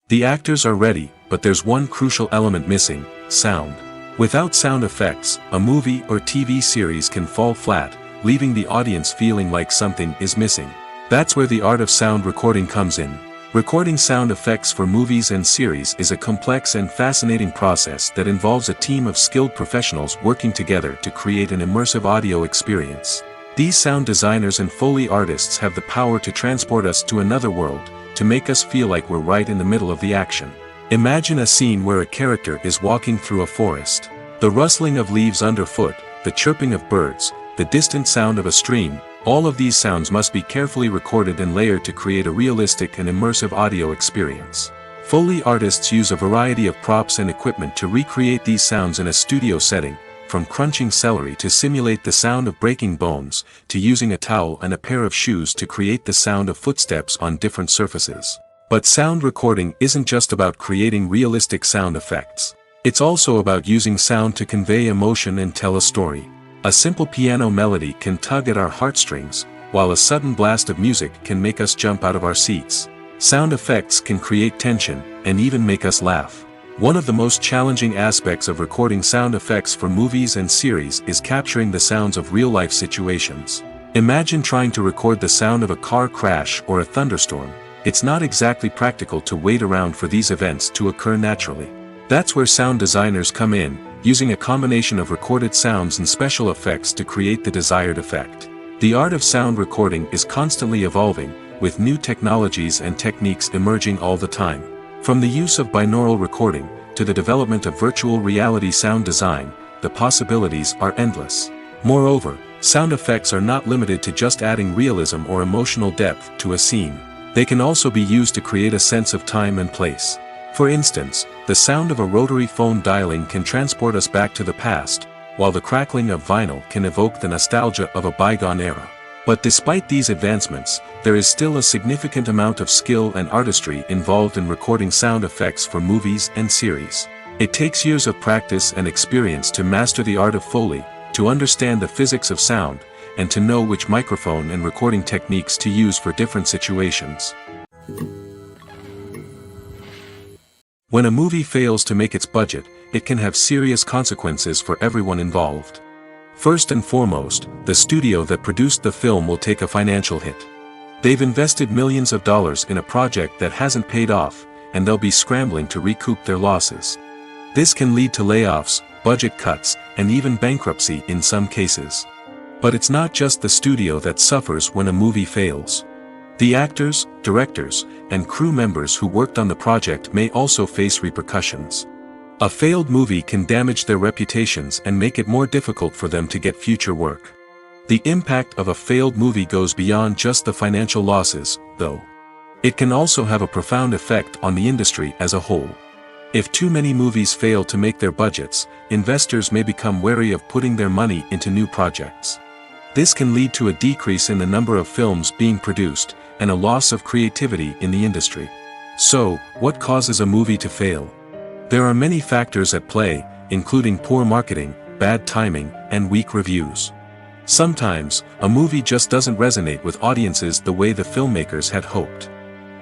The actors are ready, but there's one crucial element missing: sound. Without sound effects, a movie or TV series can fall flat, leaving the audience feeling like something is missing. That's where the art of sound recording comes in. Recording sound effects for movies and series is a complex and fascinating process that involves a team of skilled professionals working together to create an immersive audio experience. These sound designers and Foley artists have the power to transport us to another world, to make us feel like we're right in the middle of the action. Imagine a scene where a character is walking through a forest. The rustling of leaves underfoot, the chirping of birds, the distant sound of a stream, all of these sounds must be carefully recorded and layered to create a realistic and immersive audio experience. Foley artists use a variety of props and equipment to recreate these sounds in a studio setting, from crunching celery to simulate the sound of breaking bones, to using a towel and a pair of shoes to create the sound of footsteps on different surfaces. But sound recording isn't just about creating realistic sound effects. It's also about using sound to convey emotion and tell a story. A simple piano melody can tug at our heartstrings, while a sudden blast of music can make us jump out of our seats. Sound effects can create tension, and even make us laugh. One of the most challenging aspects of recording sound effects for movies and series is capturing the sounds of real-life situations. Imagine trying to record the sound of a car crash or a thunderstorm. It's not exactly practical to wait around for these events to occur naturally. That's where sound designers come in, using a combination of recorded sounds and special effects to create the desired effect. The art of sound recording is constantly evolving, with new technologies and techniques emerging all the time. From the use of binaural recording, to the development of virtual reality sound design, the possibilities are endless. Moreover, sound effects are not limited to just adding realism or emotional depth to a scene. They can also be used to create a sense of time and place. For instance, the sound of a rotary phone dialing can transport us back to the past, while the crackling of vinyl can evoke the nostalgia of a bygone era. But despite these advancements, there is still a significant amount of skill and artistry involved in recording sound effects for movies and series. It takes years of practice and experience to master the art of Foley, to understand the physics of sound, and to know which microphone and recording techniques to use for different situations. When a movie fails to make its budget, it can have serious consequences for everyone involved. First and foremost, the studio that produced the film will take a financial hit. They've invested millions of dollars in a project that hasn't paid off, and they'll be scrambling to recoup their losses. This can lead to layoffs, budget cuts, and even bankruptcy in some cases. But it's not just the studio that suffers when a movie fails. The actors, directors, and crew members who worked on the project may also face repercussions. A failed movie can damage their reputations and make it more difficult for them to get future work. The impact of a failed movie goes beyond just the financial losses, though. It can also have a profound effect on the industry as a whole. If too many movies fail to make their budgets, investors may become wary of putting their money into new projects. This can lead to a decrease in the number of films being produced, and a loss of creativity in the industry. So, what causes a movie to fail? There are many factors at play, including poor marketing, bad timing, and weak reviews. Sometimes, a movie just doesn't resonate with audiences the way the filmmakers had hoped.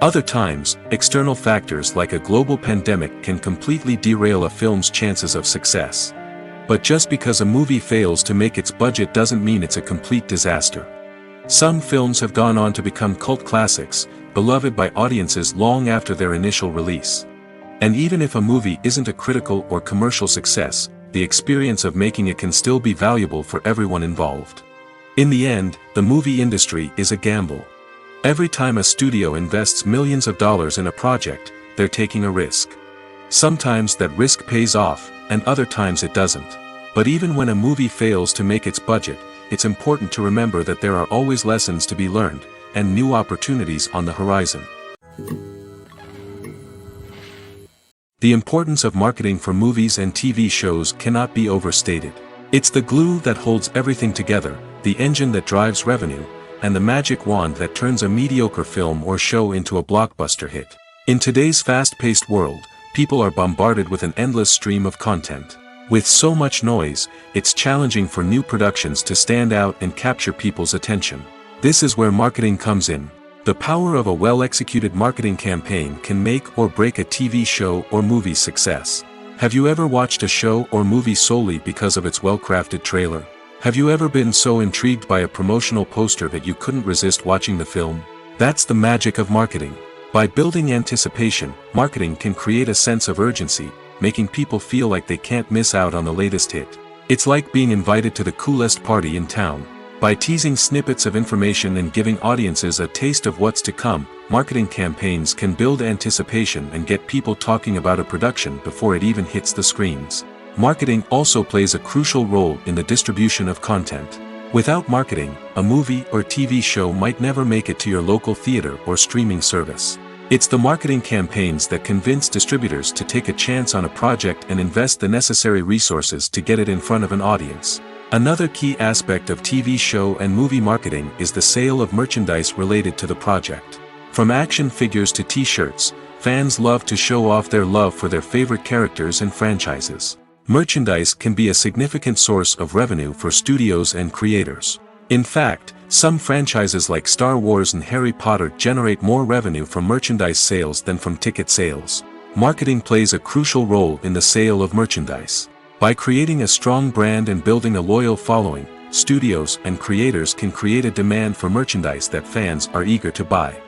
Other times, external factors like a global pandemic can completely derail a film's chances of success. But just because a movie fails to make its budget doesn't mean it's a complete disaster. Some films have gone on to become cult classics, beloved by audiences long after their initial release. And even if a movie isn't a critical or commercial success, the experience of making it can still be valuable for everyone involved. In the end, the movie industry is a gamble. Every time a studio invests millions of dollars in a project, they're taking a risk. Sometimes that risk pays off, and other times it doesn't. But even when a movie fails to make its budget, it's important to remember that there are always lessons to be learned, and new opportunities on the horizon. The importance of marketing for movies and TV shows cannot be overstated. It's the glue that holds everything together, the engine that drives revenue, and the magic wand that turns a mediocre film or show into a blockbuster hit. In today's fast-paced world, people are bombarded with an endless stream of content. With so much noise, it's challenging for new productions to stand out and capture people's attention. This is where marketing comes in. The power of a well-executed marketing campaign can make or break a TV show or movie's success. Have you ever watched a show or movie solely because of its well-crafted trailer? Have you ever been so intrigued by a promotional poster that you couldn't resist watching the film? That's the magic of marketing. By building anticipation, marketing can create a sense of urgency, making people feel like they can't miss out on the latest hit. It's like being invited to the coolest party in town. By teasing snippets of information and giving audiences a taste of what's to come, marketing campaigns can build anticipation and get people talking about a production before it even hits the screens. Marketing also plays a crucial role in the distribution of content. Without marketing, a movie or TV show might never make it to your local theater or streaming service. It's the marketing campaigns that convince distributors to take a chance on a project and invest the necessary resources to get it in front of an audience. Another key aspect of TV show and movie marketing is the sale of merchandise related to the project. From action figures to t-shirts, fans love to show off their love for their favorite characters and franchises. Merchandise can be a significant source of revenue for studios and creators. In fact, some franchises like Star Wars and Harry Potter generate more revenue from merchandise sales than from ticket sales. Marketing plays a crucial role in the sale of merchandise. By creating a strong brand and building a loyal following, studios and creators can create a demand for merchandise that fans are eager to buy.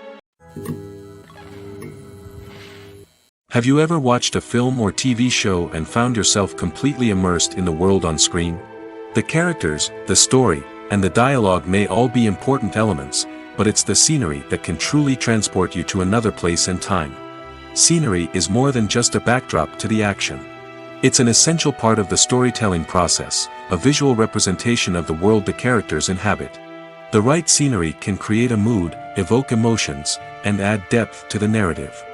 Have you ever watched a film or TV show and found yourself completely immersed in the world on screen? The characters, the story, and the dialogue may all be important elements, but it's the scenery that can truly transport you to another place and time. Scenery is more than just a backdrop to the action. It's an essential part of the storytelling process, a visual representation of the world the characters inhabit. The right scenery can create a mood, evoke emotions, and add depth to the narrative.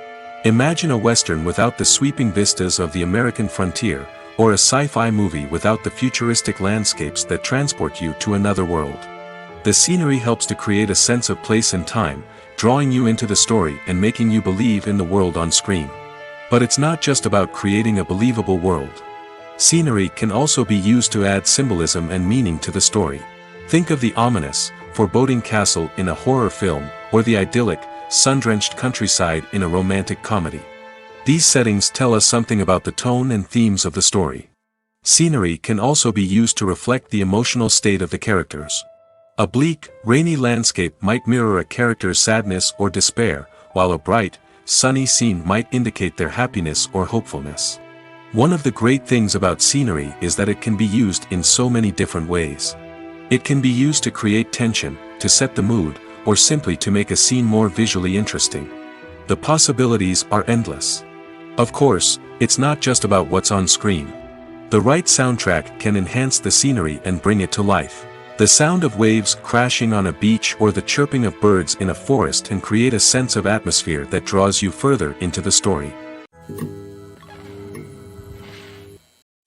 Imagine a Western without the sweeping vistas of the American frontier, or a sci-fi movie without the futuristic landscapes that transport you to another world. The scenery helps to create a sense of place and time, drawing you into the story and making you believe in the world on screen. But it's not just about creating a believable world. Scenery can also be used to add symbolism and meaning to the story. Think of the ominous, foreboding castle in a horror film, or the idyllic, sun-drenched countryside in a romantic comedy. These settings tell us something about the tone and themes of the story. Scenery can also be used to reflect the emotional state of the characters. A bleak, rainy landscape might mirror a character's sadness or despair, while a bright, sunny scene might indicate their happiness or hopefulness. One of the great things about scenery is that it can be used in so many different ways. It can be used to create tension, to set the mood, or simply to make a scene more visually interesting. The possibilities are endless. Of course, it's not just about what's on screen. The right soundtrack can enhance the scenery and bring it to life. The sound of waves crashing on a beach or the chirping of birds in a forest can create a sense of atmosphere that draws you further into the story.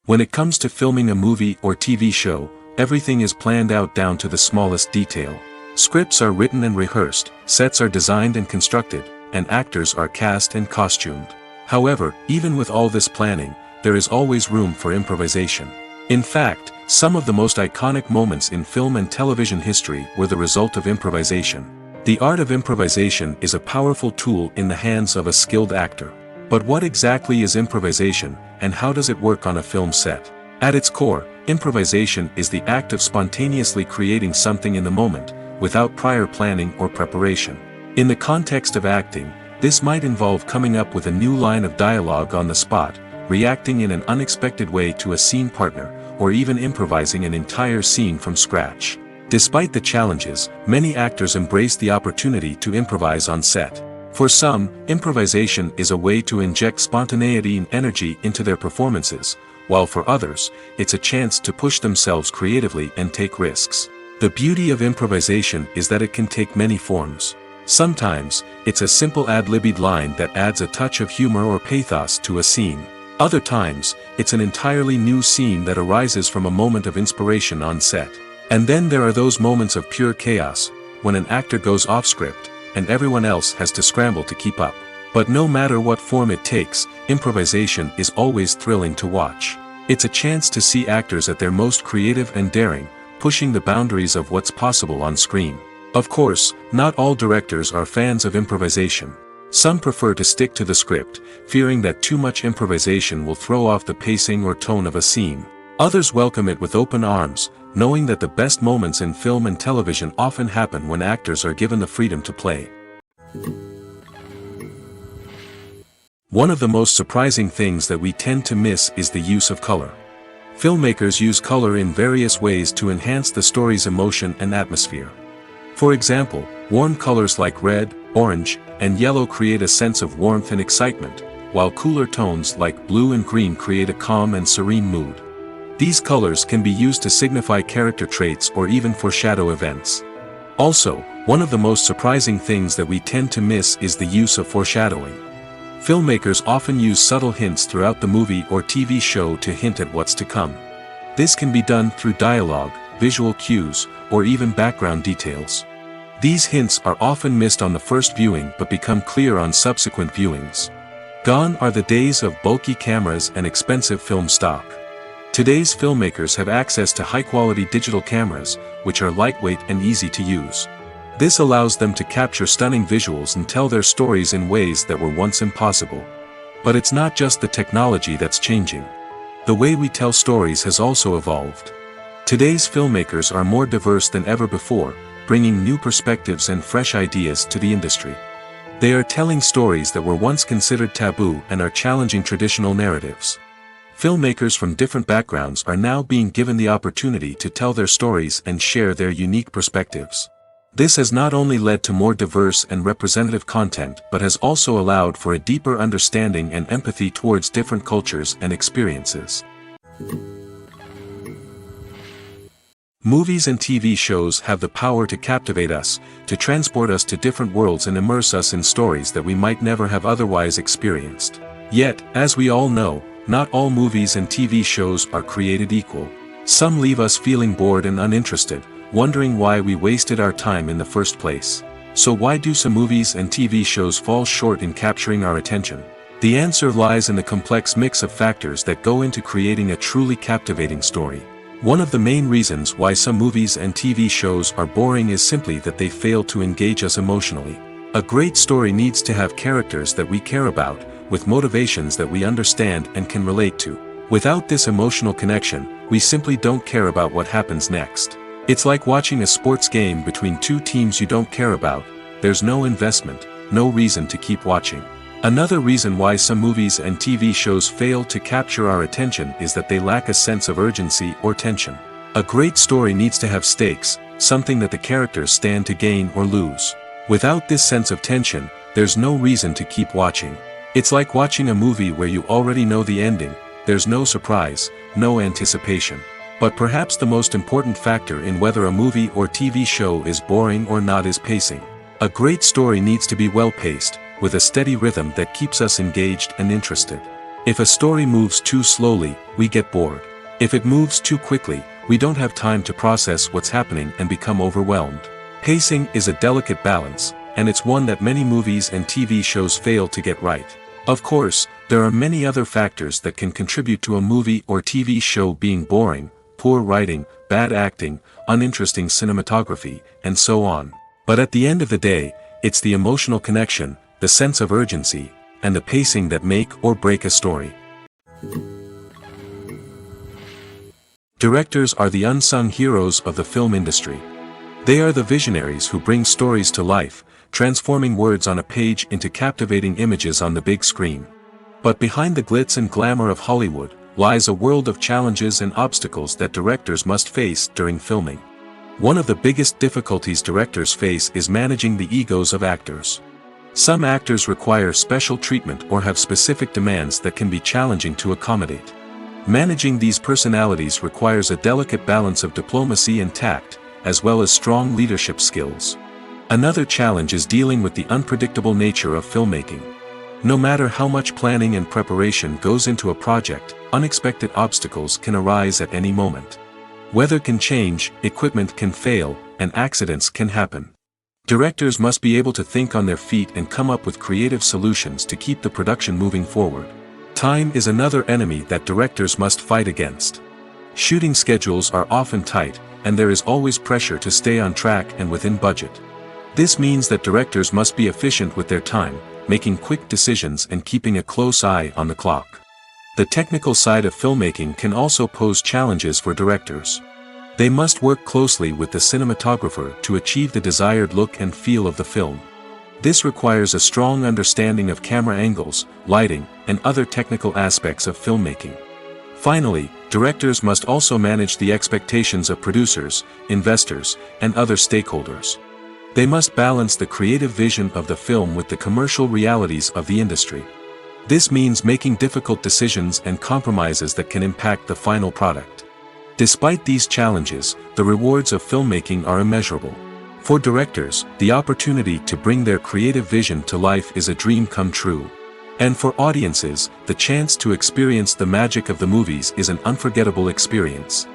When it comes to filming a movie or TV show, everything is planned out down to the smallest detail. Scripts are written and rehearsed, sets are designed and constructed, and actors are cast and costumed. However, even with all this planning, there is always room for improvisation. In fact, some of the most iconic moments in film and television history were the result of improvisation. The art of improvisation is a powerful tool in the hands of a skilled actor. But what exactly is improvisation, and how does it work on a film set? At its core, improvisation is the act of spontaneously creating something in the moment, without prior planning or preparation. In the context of acting, this might involve coming up with a new line of dialogue on the spot, reacting in an unexpected way to a scene partner, or even improvising an entire scene from scratch. Despite the challenges, many actors embrace the opportunity to improvise on set. For some, improvisation is a way to inject spontaneity and energy into their performances, while for others, it's a chance to push themselves creatively and take risks. The beauty of improvisation is that it can take many forms. Sometimes, it's a simple ad-libbed line that adds a touch of humor or pathos to a scene. Other times, it's an entirely new scene that arises from a moment of inspiration on set. And then there are those moments of pure chaos, when an actor goes off script, and everyone else has to scramble to keep up. But no matter what form it takes, improvisation is always thrilling to watch. It's a chance to see actors at their most creative and daring, pushing the boundaries of what's possible on screen. Of course, not all directors are fans of improvisation. Some prefer to stick to the script, fearing that too much improvisation will throw off the pacing or tone of a scene. Others welcome it with open arms, knowing that the best moments in film and television often happen when actors are given the freedom to play. One of the most surprising things that we tend to miss is the use of color. Filmmakers use color in various ways to enhance the story's emotion and atmosphere. For example, warm colors like red, orange, and yellow create a sense of warmth and excitement, while cooler tones like blue and green create a calm and serene mood. These colors can be used to signify character traits or even foreshadow events. Also, one of the most surprising things that we tend to miss is the use of foreshadowing. Filmmakers often use subtle hints throughout the movie or TV show to hint at what's to come. This can be done through dialogue, visual cues, or even background details. These hints are often missed on the first viewing but become clear on subsequent viewings. Gone are the days of bulky cameras and expensive film stock. Today's filmmakers have access to high-quality digital cameras, which are lightweight and easy to use. This allows them to capture stunning visuals and tell their stories in ways that were once impossible. But it's not just the technology that's changing. The way we tell stories has also evolved. Today's filmmakers are more diverse than ever before, bringing new perspectives and fresh ideas to the industry. They are telling stories that were once considered taboo and are challenging traditional narratives. Filmmakers from different backgrounds are now being given the opportunity to tell their stories and share their unique perspectives. This has not only led to more diverse and representative content but has also allowed for a deeper understanding and empathy towards different cultures and experiences. Movies and TV shows have the power to captivate us, to transport us to different worlds and immerse us in stories that we might never have otherwise experienced. Yet, as we all know, not all movies and TV shows are created equal. Some leave us feeling bored and uninterested, wondering why we wasted our time in the first place. So why do some movies and TV shows fall short in capturing our attention? The answer lies in the complex mix of factors that go into creating a truly captivating story. One of the main reasons why some movies and TV shows are boring is simply that they fail to engage us emotionally. A great story needs to have characters that we care about, with motivations that we understand and can relate to. Without this emotional connection, we simply don't care about what happens next. It's like watching a sports game between two teams you don't care about. There's no investment, no reason to keep watching. Another reason why some movies and TV shows fail to capture our attention is that they lack a sense of urgency or tension. A great story needs to have stakes, something that the characters stand to gain or lose. Without this sense of tension, there's no reason to keep watching. It's like watching a movie where you already know the ending. There's no surprise, no anticipation. But perhaps the most important factor in whether a movie or TV show is boring or not is pacing. A great story needs to be well-paced, with a steady rhythm that keeps us engaged and interested. If a story moves too slowly, we get bored. If it moves too quickly, we don't have time to process what's happening and become overwhelmed. Pacing is a delicate balance, and it's one that many movies and TV shows fail to get right. Of course, there are many other factors that can contribute to a movie or TV show being boring: poor writing, bad acting, uninteresting cinematography, and so on. But at the end of the day, it's the emotional connection, the sense of urgency, and the pacing that make or break a story. Directors are the unsung heroes of the film industry. They are the visionaries who bring stories to life, transforming words on a page into captivating images on the big screen. But behind the glitz and glamour of Hollywood lies a world of challenges and obstacles that directors must face during filming. One of the biggest difficulties directors face is managing the egos of actors. Some actors require special treatment or have specific demands that can be challenging to accommodate. Managing these personalities requires a delicate balance of diplomacy and tact, as well as strong leadership skills. Another challenge is dealing with the unpredictable nature of filmmaking. No matter how much planning and preparation goes into a project, unexpected obstacles can arise at any moment. Weather can change, equipment can fail, and accidents can happen. Directors must be able to think on their feet and come up with creative solutions to keep the production moving forward. Time is another enemy that directors must fight against. Shooting schedules are often tight, and there is always pressure to stay on track and within budget. This means that directors must be efficient with their time, making quick decisions and keeping a close eye on the clock. The technical side of filmmaking can also pose challenges for directors. They must work closely with the cinematographer to achieve the desired look and feel of the film. This requires a strong understanding of camera angles, lighting, and other technical aspects of filmmaking. Finally, directors must also manage the expectations of producers, investors, and other stakeholders. They must balance the creative vision of the film with the commercial realities of the industry. This means making difficult decisions and compromises that can impact the final product. Despite these challenges, the rewards of filmmaking are immeasurable. For directors, the opportunity to bring their creative vision to life is a dream come true. And for audiences, the chance to experience the magic of the movies is an unforgettable experience.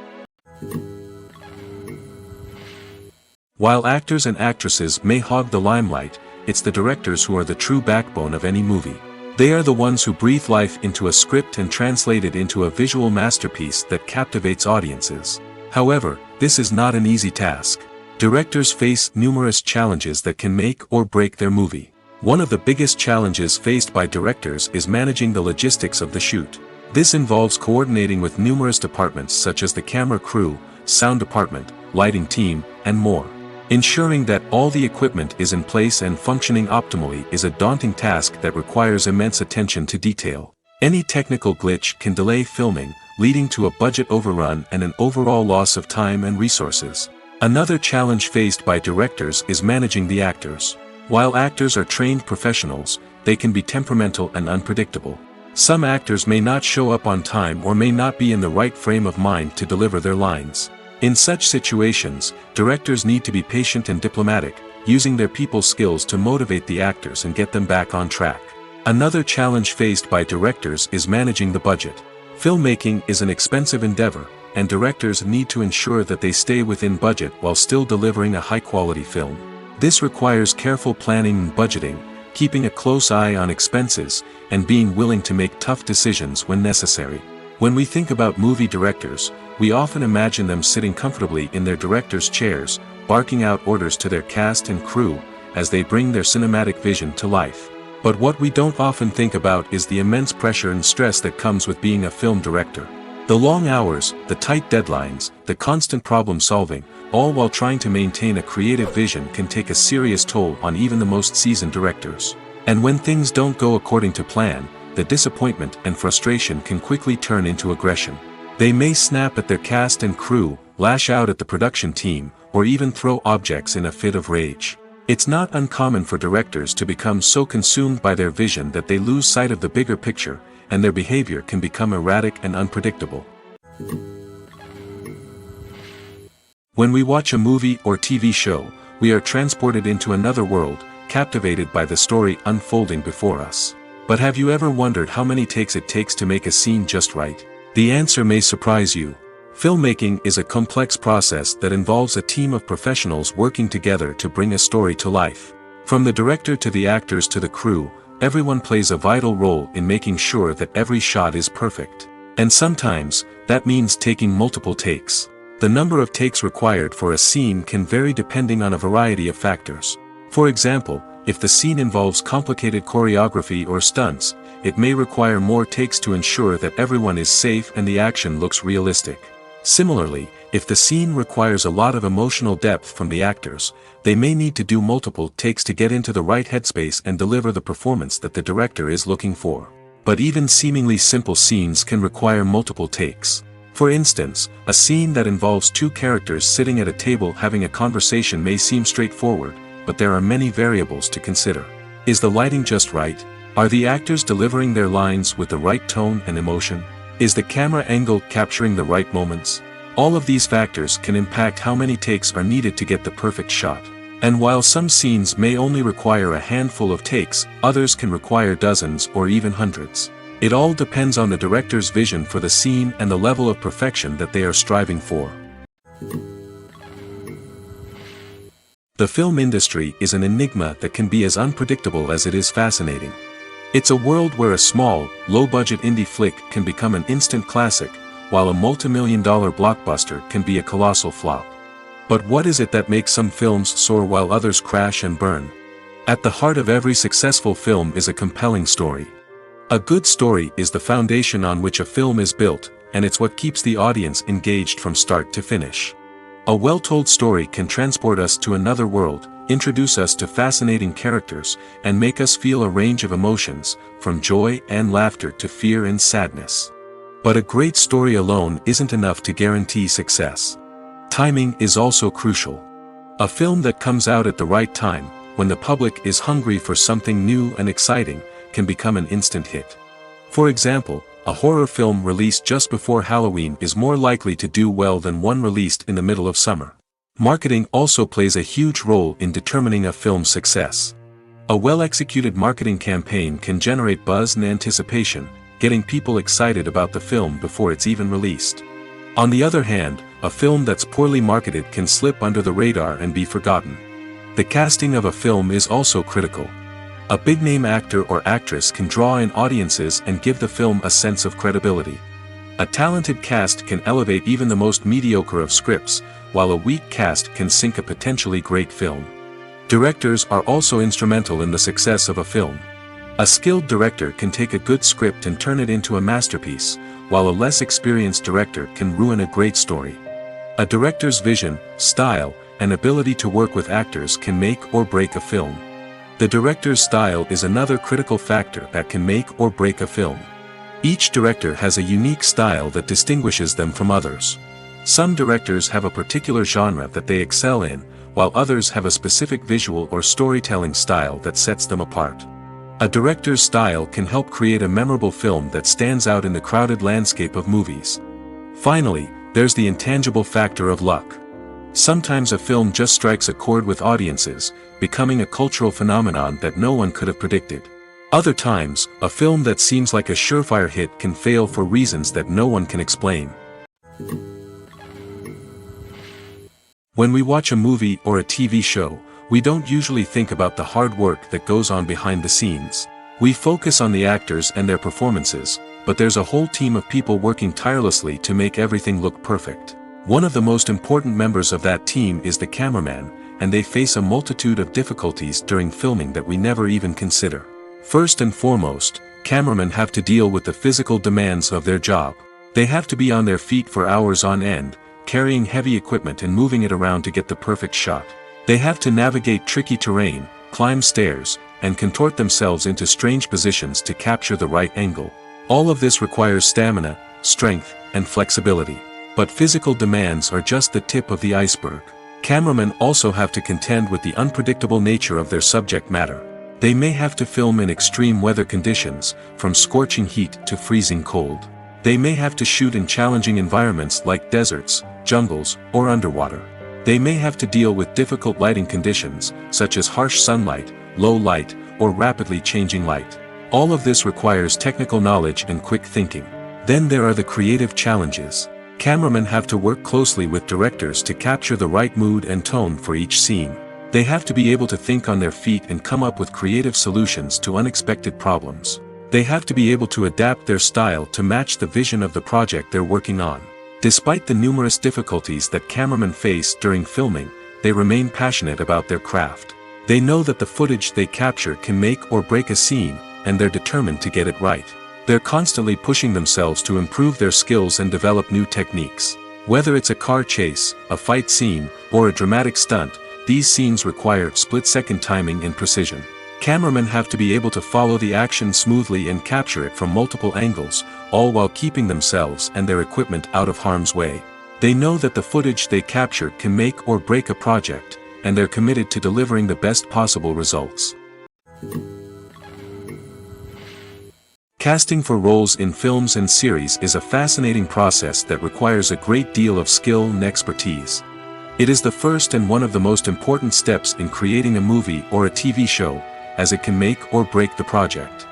While actors and actresses may hog the limelight, it's the directors who are the true backbone of any movie. They are the ones who breathe life into a script and translate it into a visual masterpiece that captivates audiences. However, this is not an easy task. Directors face numerous challenges that can make or break their movie. One of the biggest challenges faced by directors is managing the logistics of the shoot. This involves coordinating with numerous departments such as the camera crew, sound department, lighting team, and more. Ensuring that all the equipment is in place and functioning optimally is a daunting task that requires immense attention to detail. Any technical glitch can delay filming, leading to a budget overrun and an overall loss of time and resources. Another challenge faced by directors is managing the actors. While actors are trained professionals, they can be temperamental and unpredictable. Some actors may not show up on time or may not be in the right frame of mind to deliver their lines. In such situations, directors need to be patient and diplomatic, using their people skills to motivate the actors and get them back on track. Another challenge faced by directors is managing the budget. Filmmaking is an expensive endeavor, and directors need to ensure that they stay within budget while still delivering a high-quality film. This requires careful planning and budgeting, keeping a close eye on expenses, and being willing to make tough decisions when necessary. When we think about movie directors, we often imagine them sitting comfortably in their director's chairs, barking out orders to their cast and crew, as they bring their cinematic vision to life. But what we don't often think about is the immense pressure and stress that comes with being a film director. The long hours, the tight deadlines, the constant problem solving, all while trying to maintain a creative vision can take a serious toll on even the most seasoned directors. And when things don't go according to plan, the disappointment and frustration can quickly turn into aggression. They may snap at their cast and crew, lash out at the production team, or even throw objects in a fit of rage. It's not uncommon for directors to become so consumed by their vision that they lose sight of the bigger picture, and their behavior can become erratic and unpredictable. When we watch a movie or TV show, we are transported into another world, captivated by the story unfolding before us. But have you ever wondered how many takes it takes to make a scene just right? The answer may surprise you. Filmmaking is a complex process that involves a team of professionals working together to bring a story to life. From the director to the actors to the crew, everyone plays a vital role in making sure that every shot is perfect. And sometimes, that means taking multiple takes. The number of takes required for a scene can vary depending on a variety of factors. For example, if the scene involves complicated choreography or stunts, it may require more takes to ensure that everyone is safe and the action looks realistic. Similarly, if the scene requires a lot of emotional depth from the actors, they may need to do multiple takes to get into the right headspace and deliver the performance that the director is looking for. But even seemingly simple scenes can require multiple takes. For instance, a scene that involves two characters sitting at a table having a conversation may seem straightforward, but there are many variables to consider. Is the lighting just right? Are the actors delivering their lines with the right tone and emotion? Is the camera angle capturing the right moments? All of these factors can impact how many takes are needed to get the perfect shot. And while some scenes may only require a handful of takes, others can require dozens or even hundreds. It all depends on the director's vision for the scene and the level of perfection that they are striving for. The film industry is an enigma that can be as unpredictable as it is fascinating. It's a world where a small, low-budget indie flick can become an instant classic, while a multi-million-dollar blockbuster can be a colossal flop. But what is it that makes some films soar while others crash and burn? At the heart of every successful film is a compelling story. A good story is the foundation on which a film is built, and it's what keeps the audience engaged from start to finish. A well-told story can transport us to another world, introduce us to fascinating characters, and make us feel a range of emotions, from joy and laughter to fear and sadness. But a great story alone isn't enough to guarantee success. Timing is also crucial. A film that comes out at the right time, when the public is hungry for something new and exciting, can become an instant hit. For example, a horror film released just before Halloween is more likely to do well than one released in the middle of summer. Marketing also plays a huge role in determining a film's success. A well-executed marketing campaign can generate buzz and anticipation, getting people excited about the film before it's even released. On the other hand, a film that's poorly marketed can slip under the radar and be forgotten. The casting of a film is also critical. A big-name actor or actress can draw in audiences and give the film a sense of credibility. A talented cast can elevate even the most mediocre of scripts, while a weak cast can sink a potentially great film. Directors are also instrumental in the success of a film. A skilled director can take a good script and turn it into a masterpiece, while a less experienced director can ruin a great story. A director's vision, style, and ability to work with actors can make or break a film. The director's style is another critical factor that can make or break a film. Each director has a unique style that distinguishes them from others. Some directors have a particular genre that they excel in, while others have a specific visual or storytelling style that sets them apart. A director's style can help create a memorable film that stands out in the crowded landscape of movies. Finally, there's the intangible factor of luck. Sometimes a film just strikes a chord with audiences, becoming a cultural phenomenon that no one could have predicted. Other times, a film that seems like a surefire hit can fail for reasons that no one can explain. When we watch a movie or a TV show, we don't usually think about the hard work that goes on behind the scenes. We focus on the actors and their performances, but there's a whole team of people working tirelessly to make everything look perfect. One of the most important members of that team is the cameraman, and they face a multitude of difficulties during filming that we never even consider. First and foremost, cameramen have to deal with the physical demands of their job. They have to be on their feet for hours on end, carrying heavy equipment and moving it around to get the perfect shot. They have to navigate tricky terrain, climb stairs, and contort themselves into strange positions to capture the right angle. All of this requires stamina, strength, and flexibility. But physical demands are just the tip of the iceberg. Cameramen also have to contend with the unpredictable nature of their subject matter. They may have to film in extreme weather conditions, from scorching heat to freezing cold. They may have to shoot in challenging environments like deserts, jungles, or underwater. They may have to deal with difficult lighting conditions, such as harsh sunlight, low light, or rapidly changing light. All of this requires technical knowledge and quick thinking. Then there are the creative challenges. Cameramen have to work closely with directors to capture the right mood and tone for each scene. They have to be able to think on their feet and come up with creative solutions to unexpected problems. They have to be able to adapt their style to match the vision of the project they're working on. Despite the numerous difficulties that cameramen face during filming, they remain passionate about their craft. They know that the footage they capture can make or break a scene, and they're determined to get it right. They're constantly pushing themselves to improve their skills and develop new techniques. Whether it's a car chase, a fight scene, or a dramatic stunt, these scenes require split-second timing and precision. Cameramen have to be able to follow the action smoothly and capture it from multiple angles, all while keeping themselves and their equipment out of harm's way. They know that the footage they capture can make or break a project, and they're committed to delivering the best possible results. Casting for roles in films and series is a fascinating process that requires a great deal of skill and expertise. It is the first and one of the most important steps in creating a movie or a TV show, as it can make or break the project.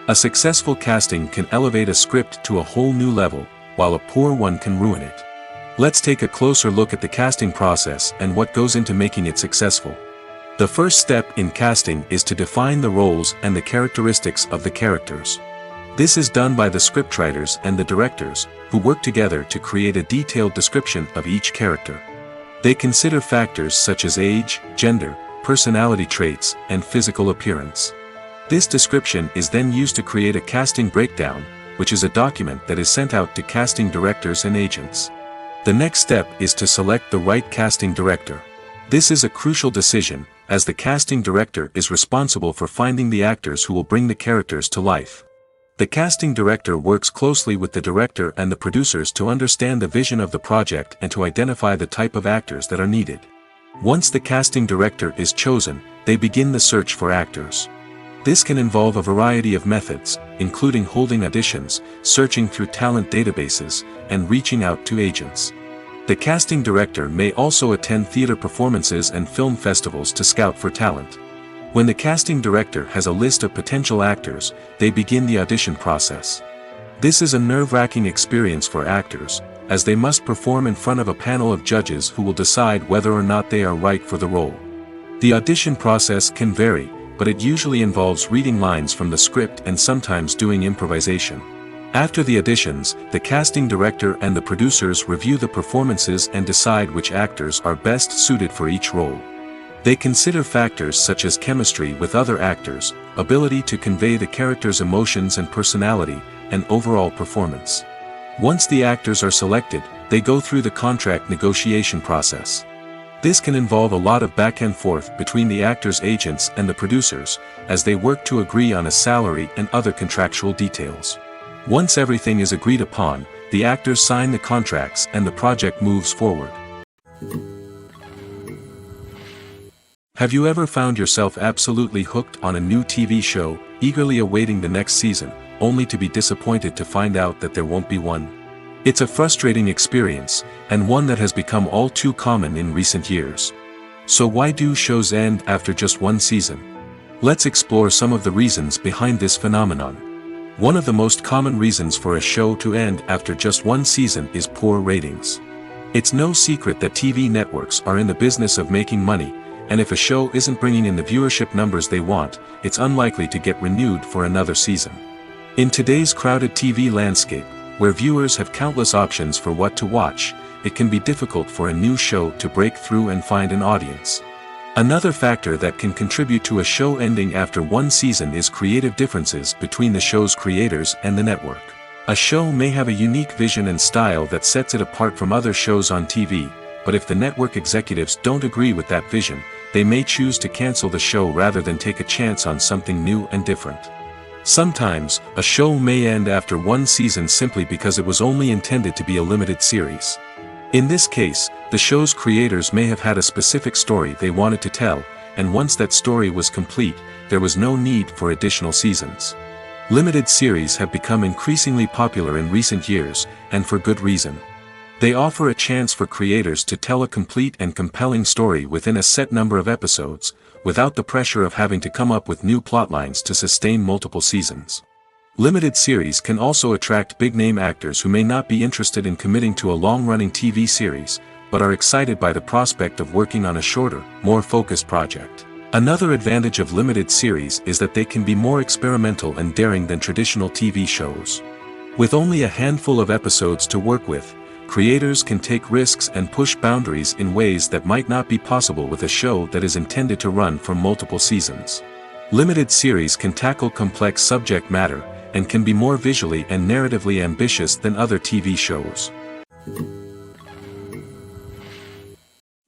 A successful casting can elevate a script to a whole new level, while a poor one can ruin it. Let's take a closer look at the casting process and what goes into making it successful. The first step in casting is to define the roles and the characteristics of the characters. This is done by the scriptwriters and the directors, who work together to create a detailed description of each character. They consider factors such as age, gender, personality traits, and physical appearance. This description is then used to create a casting breakdown, which is a document that is sent out to casting directors and agents. The next step is to select the right casting director. This is a crucial decision, as the casting director is responsible for finding the actors who will bring the characters to life. The casting director works closely with the director and the producers to understand the vision of the project and to identify the type of actors that are needed. Once the casting director is chosen, they begin the search for actors. This can involve a variety of methods, including holding auditions, searching through talent databases, and reaching out to agents. The casting director may also attend theater performances and film festivals to scout for talent. When the casting director has a list of potential actors, they begin the audition process. This is a nerve-wracking experience for actors, as they must perform in front of a panel of judges who will decide whether or not they are right for the role. The audition process can vary, but it usually involves reading lines from the script and sometimes doing improvisation. After the auditions, the casting director and the producers review the performances and decide which actors are best suited for each role. They consider factors such as chemistry with other actors, ability to convey the character's emotions and personality, and overall performance. Once the actors are selected, they go through the contract negotiation process. This can involve a lot of back and forth between the actors' agents and the producers, as they work to agree on a salary and other contractual details. Once everything is agreed upon, the actors sign the contracts and the project moves forward. Have you ever found yourself absolutely hooked on a new TV show, eagerly awaiting the next season, only to be disappointed to find out that there won't be one? It's a frustrating experience, and one that has become all too common in recent years. So why do shows end after just one season? Let's explore some of the reasons behind this phenomenon. One of the most common reasons for a show to end after just one season is poor ratings. It's no secret that TV networks are in the business of making money, and if a show isn't bringing in the viewership numbers they want, it's unlikely to get renewed for another season. In today's crowded TV landscape, where viewers have countless options for what to watch, it can be difficult for a new show to break through and find an audience. Another factor that can contribute to a show ending after one season is creative differences between the show's creators and the network. A show may have a unique vision and style that sets it apart from other shows on TV, but if the network executives don't agree with that vision, they may choose to cancel the show rather than take a chance on something new and different. Sometimes, a show may end after one season simply because it was only intended to be a limited series. In this case, the show's creators may have had a specific story they wanted to tell, and once that story was complete, there was no need for additional seasons. Limited series have become increasingly popular in recent years, and for good reason. They offer a chance for creators to tell a complete and compelling story within a set number of episodes, without the pressure of having to come up with new plotlines to sustain multiple seasons. Limited series can also attract big-name actors who may not be interested in committing to a long-running TV series, but are excited by the prospect of working on a shorter, more focused project. Another advantage of limited series is that they can be more experimental and daring than traditional TV shows. With only a handful of episodes to work with, creators can take risks and push boundaries in ways that might not be possible with a show that is intended to run for multiple seasons. Limited series can tackle complex subject matter, and can be more visually and narratively ambitious than other TV shows.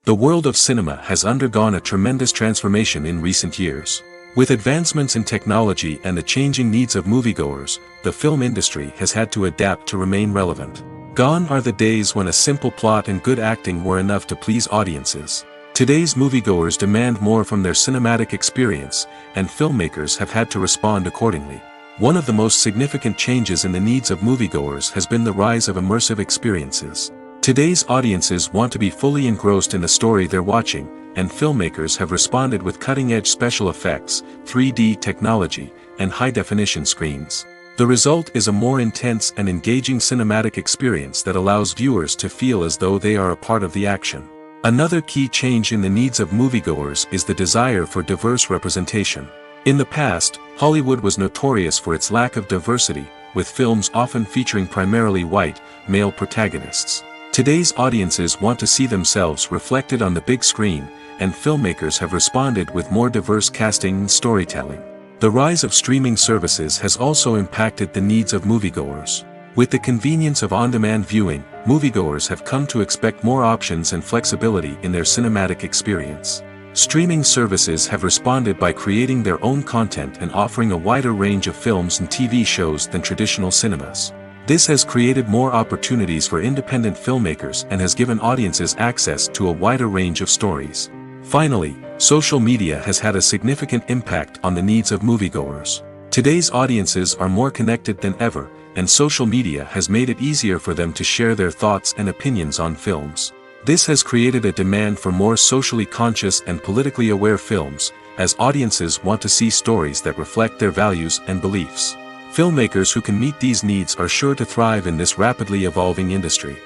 The world of cinema has undergone a tremendous transformation in recent years. With advancements in technology and the changing needs of moviegoers, the film industry has had to adapt to remain relevant. Gone are the days when a simple plot and good acting were enough to please audiences. Today's moviegoers demand more from their cinematic experience, and filmmakers have had to respond accordingly. One of the most significant changes in the needs of moviegoers has been the rise of immersive experiences. Today's audiences want to be fully engrossed in the story they're watching, and filmmakers have responded with cutting-edge special effects, 3D technology, and high-definition screens. The result is a more intense and engaging cinematic experience that allows viewers to feel as though they are a part of the action. Another key change in the needs of moviegoers is the desire for diverse representation. In the past, Hollywood was notorious for its lack of diversity, with films often featuring primarily white, male protagonists. Today's audiences want to see themselves reflected on the big screen, and filmmakers have responded with more diverse casting and storytelling. The rise of streaming services has also impacted the needs of moviegoers. With the convenience of on-demand viewing, moviegoers have come to expect more options and flexibility in their cinematic experience. Streaming services have responded by creating their own content and offering a wider range of films and TV shows than traditional cinemas. This has created more opportunities for independent filmmakers and has given audiences access to a wider range of stories. Finally, social media has had a significant impact on the needs of moviegoers. Today's audiences are more connected than ever, and social media has made it easier for them to share their thoughts and opinions on films. This has created a demand for more socially conscious and politically aware films, as audiences want to see stories that reflect their values and beliefs. Filmmakers who can meet these needs are sure to thrive in this rapidly evolving industry.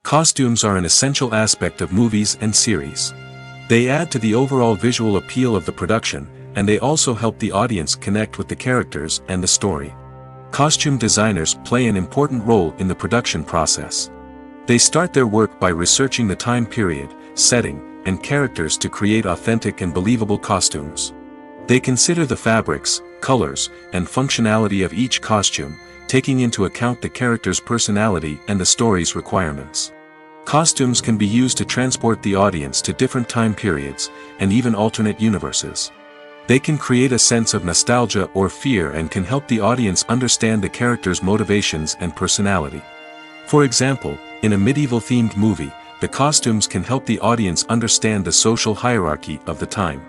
Costumes are an essential aspect of movies and series. They add to the overall visual appeal of the production, and they also help the audience connect with the characters and the story. Costume designers play an important role in the production process. They start their work by researching the time period, setting, and characters to create authentic and believable costumes. They consider the fabrics, colors, and functionality of each costume, taking into account the character's personality and the story's requirements. Costumes can be used to transport the audience to different time periods, and even alternate universes. They can create a sense of nostalgia or fear and can help the audience understand the character's motivations and personality. For example, in a medieval-themed movie, the costumes can help the audience understand the social hierarchy of the time.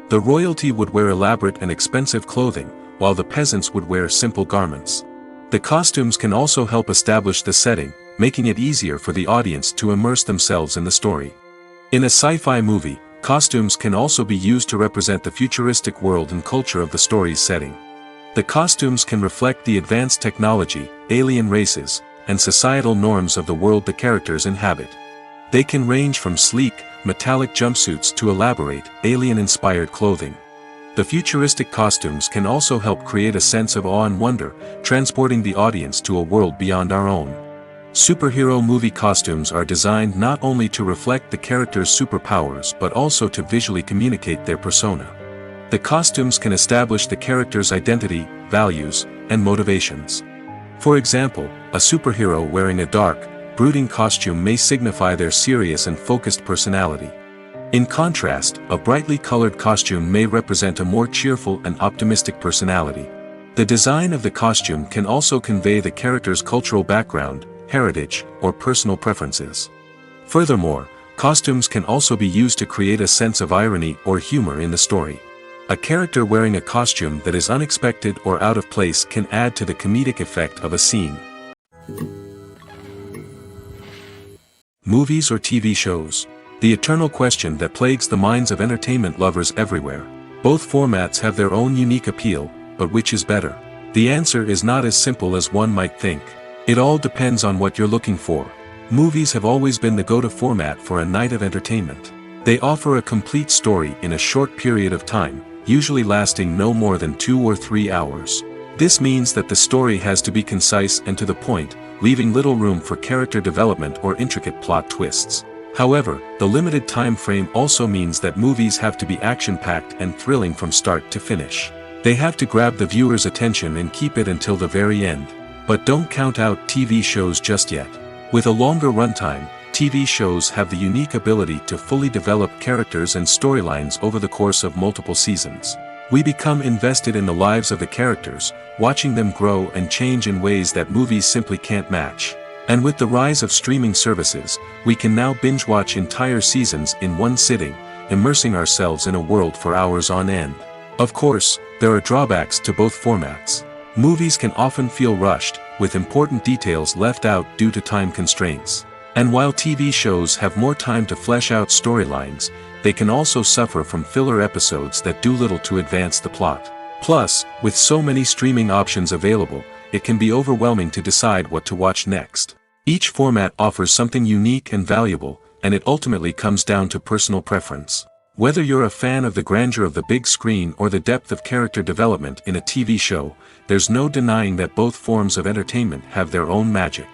The royalty would wear elaborate and expensive clothing, while the peasants would wear simple garments. The costumes can also help establish the setting, making it easier for the audience to immerse themselves in the story. In a sci-fi movie, costumes can also be used to represent the futuristic world and culture of the story's setting. The costumes can reflect the advanced technology, alien races, and societal norms of the world the characters inhabit. They can range from sleek, metallic jumpsuits to elaborate, alien-inspired clothing. The futuristic costumes can also help create a sense of awe and wonder, transporting the audience to a world beyond our own. Superhero movie costumes are designed not only to reflect the character's superpowers but also to visually communicate their persona. The costumes can establish the character's identity, values, and motivations. For example, a superhero wearing a dark, brooding costume may signify their serious and focused personality. In contrast, a brightly colored costume may represent a more cheerful and optimistic personality. The design of the costume can also convey the character's cultural background, heritage, or personal preferences. Furthermore, costumes can also be used to create a sense of irony or humor in the story. A character wearing a costume that is unexpected or out of place can add to the comedic effect of a scene. Movies or TV shows? The eternal question that plagues the minds of entertainment lovers everywhere. Both formats have their own unique appeal, but which is better? The answer is not as simple as one might think. It all depends on what you're looking for. Movies have always been the go-to format for a night of entertainment. They offer a complete story in a short period of time, usually lasting no more than 2 or 3 hours. This means that the story has to be concise and to the point, leaving little room for character development or intricate plot twists. However, the limited time frame also means that movies have to be action-packed and thrilling from start to finish. They have to grab the viewer's attention and keep it until the very end. But don't count out TV shows just yet. With a longer runtime, TV shows have the unique ability to fully develop characters and storylines over the course of multiple seasons. We become invested in the lives of the characters, watching them grow and change in ways that movies simply can't match. And with the rise of streaming services, we can now binge-watch entire seasons in one sitting, immersing ourselves in a world for hours on end. Of course, there are drawbacks to both formats. Movies can often feel rushed, with important details left out due to time constraints. And while TV shows have more time to flesh out storylines, they can also suffer from filler episodes that do little to advance the plot. Plus, with so many streaming options available, it can be overwhelming to decide what to watch next. Each format offers something unique and valuable, and it ultimately comes down to personal preference. Whether you're a fan of the grandeur of the big screen or the depth of character development in a TV show, there's no denying that both forms of entertainment have their own magic.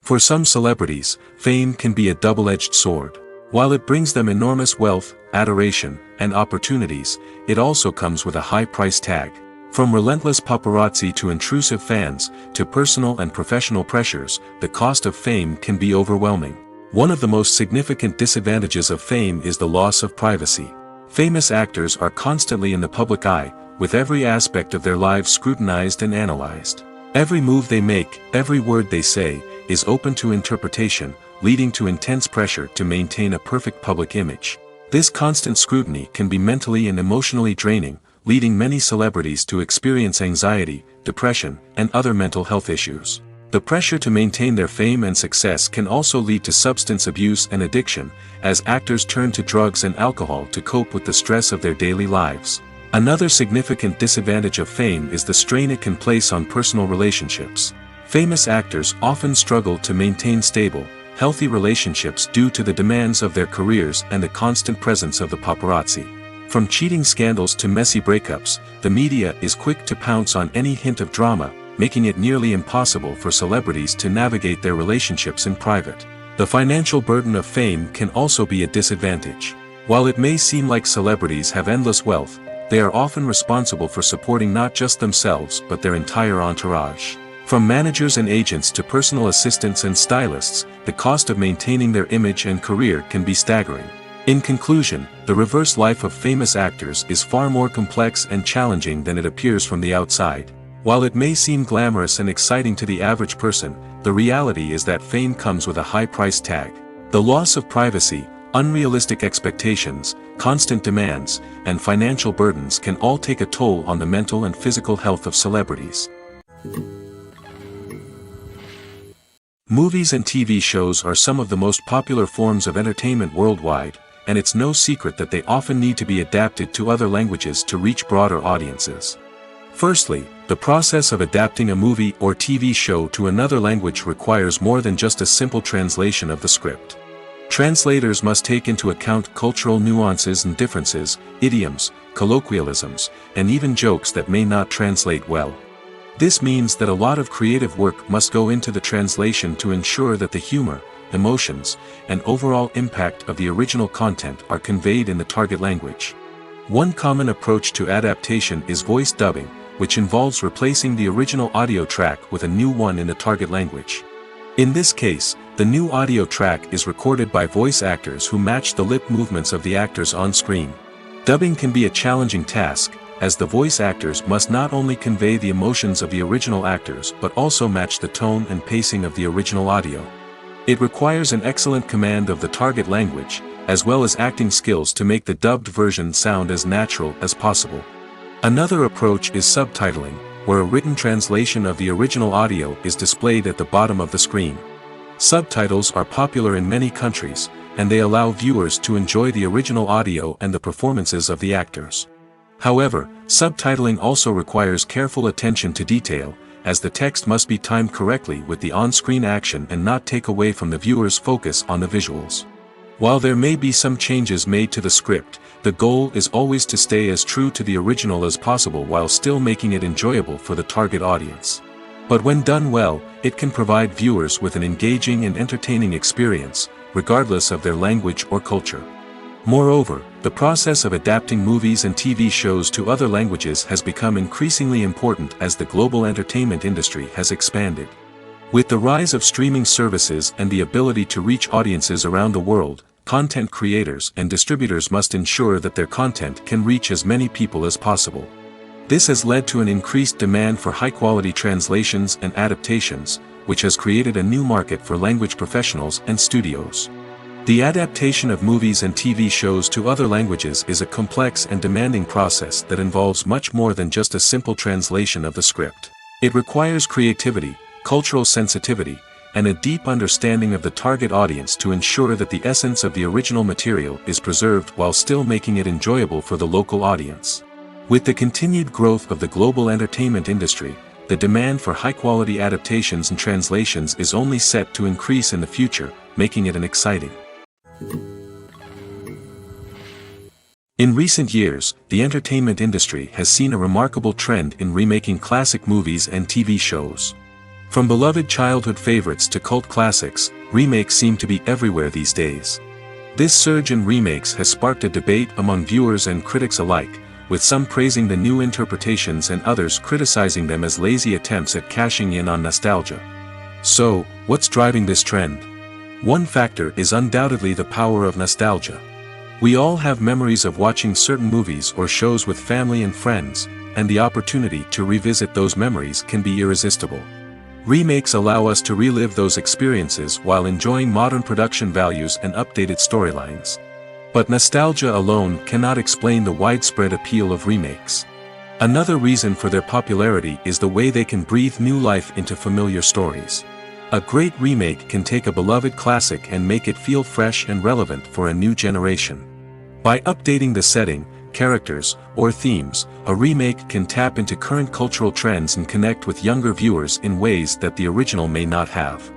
For some celebrities, fame can be a double-edged sword. While it brings them enormous wealth, adoration, and opportunities, it also comes with a high price tag. From relentless paparazzi to intrusive fans, to personal and professional pressures, the cost of fame can be overwhelming. One of the most significant disadvantages of fame is the loss of privacy. Famous actors are constantly in the public eye, with every aspect of their lives scrutinized and analyzed. Every move they make, every word they say, is open to interpretation, leading to intense pressure to maintain a perfect public image. This constant scrutiny can be mentally and emotionally draining, leading many celebrities to experience anxiety, depression, and other mental health issues. The pressure to maintain their fame and success can also lead to substance abuse and addiction, as actors turn to drugs and alcohol to cope with the stress of their daily lives. Another significant disadvantage of fame is the strain it can place on personal relationships. Famous actors often struggle to maintain stable, healthy relationships due to the demands of their careers and the constant presence of the paparazzi. From cheating scandals to messy breakups, the media is quick to pounce on any hint of drama, making it nearly impossible for celebrities to navigate their relationships in private. The financial burden of fame can also be a disadvantage. While it may seem like celebrities have endless wealth, they are often responsible for supporting not just themselves but their entire entourage. From managers and agents to personal assistants and stylists, the cost of maintaining their image and career can be staggering. In conclusion, the reverse life of famous actors is far more complex and challenging than it appears from the outside. While it may seem glamorous and exciting to the average person, the reality is that fame comes with a high price tag. The loss of privacy, unrealistic expectations, constant demands, and financial burdens can all take a toll on the mental and physical health of celebrities. Movies and TV shows are some of the most popular forms of entertainment worldwide, and it's no secret that they often need to be adapted to other languages to reach broader audiences. Firstly, the process of adapting a movie or TV show to another language requires more than just a simple translation of the script. Translators must take into account cultural nuances and differences, idioms, colloquialisms, and even jokes that may not translate well. This means that a lot of creative work must go into the translation to ensure that the humor, emotions, and overall impact of the original content are conveyed in the target language. One common approach to adaptation is voice dubbing, which involves replacing the original audio track with a new one in the target language. In this case, the new audio track is recorded by voice actors who match the lip movements of the actors on screen. Dubbing can be a challenging task, as the voice actors must not only convey the emotions of the original actors but also match the tone and pacing of the original audio. It requires an excellent command of the target language, as well as acting skills to make the dubbed version sound as natural as possible. Another approach is subtitling, where a written translation of the original audio is displayed at the bottom of the screen. Subtitles are popular in many countries, and they allow viewers to enjoy the original audio and the performances of the actors. However, subtitling also requires careful attention to detail, as the text must be timed correctly with the on-screen action and not take away from the viewer's focus on the visuals. While there may be some changes made to the script, the goal is always to stay as true to the original as possible while still making it enjoyable for the target audience. But when done well, it can provide viewers with an engaging and entertaining experience, regardless of their language or culture. Moreover, the process of adapting movies and TV shows to other languages has become increasingly important as the global entertainment industry has expanded. With the rise of streaming services and the ability to reach audiences around the world, content creators and distributors must ensure that their content can reach as many people as possible. This has led to an increased demand for high-quality translations and adaptations, which has created a new market for language professionals and studios. The adaptation of movies and TV shows to other languages is a complex and demanding process that involves much more than just a simple translation of the script. It requires creativity, cultural sensitivity, and a deep understanding of the target audience to ensure that the essence of the original material is preserved while still making it enjoyable for the local audience. With the continued growth of the global entertainment industry, the demand for high-quality adaptations and translations is only set to increase in the future, making it exciting. In recent years, the entertainment industry has seen a remarkable trend in remaking classic movies and TV shows. From beloved childhood favorites to cult classics, remakes seem to be everywhere these days. This surge in remakes has sparked a debate among viewers and critics alike, with some praising the new interpretations and others criticizing them as lazy attempts at cashing in on nostalgia. So, what's driving this trend? One factor is undoubtedly the power of nostalgia. We all have memories of watching certain movies or shows with family and friends, and the opportunity to revisit those memories can be irresistible. Remakes allow us to relive those experiences while enjoying modern production values and updated storylines. But nostalgia alone cannot explain the widespread appeal of remakes. Another reason for their popularity is the way they can breathe new life into familiar stories. A great remake can take a beloved classic and make it feel fresh and relevant for a new generation. By updating the setting, characters, or themes, a remake can tap into current cultural trends and connect with younger viewers in ways that the original may not have.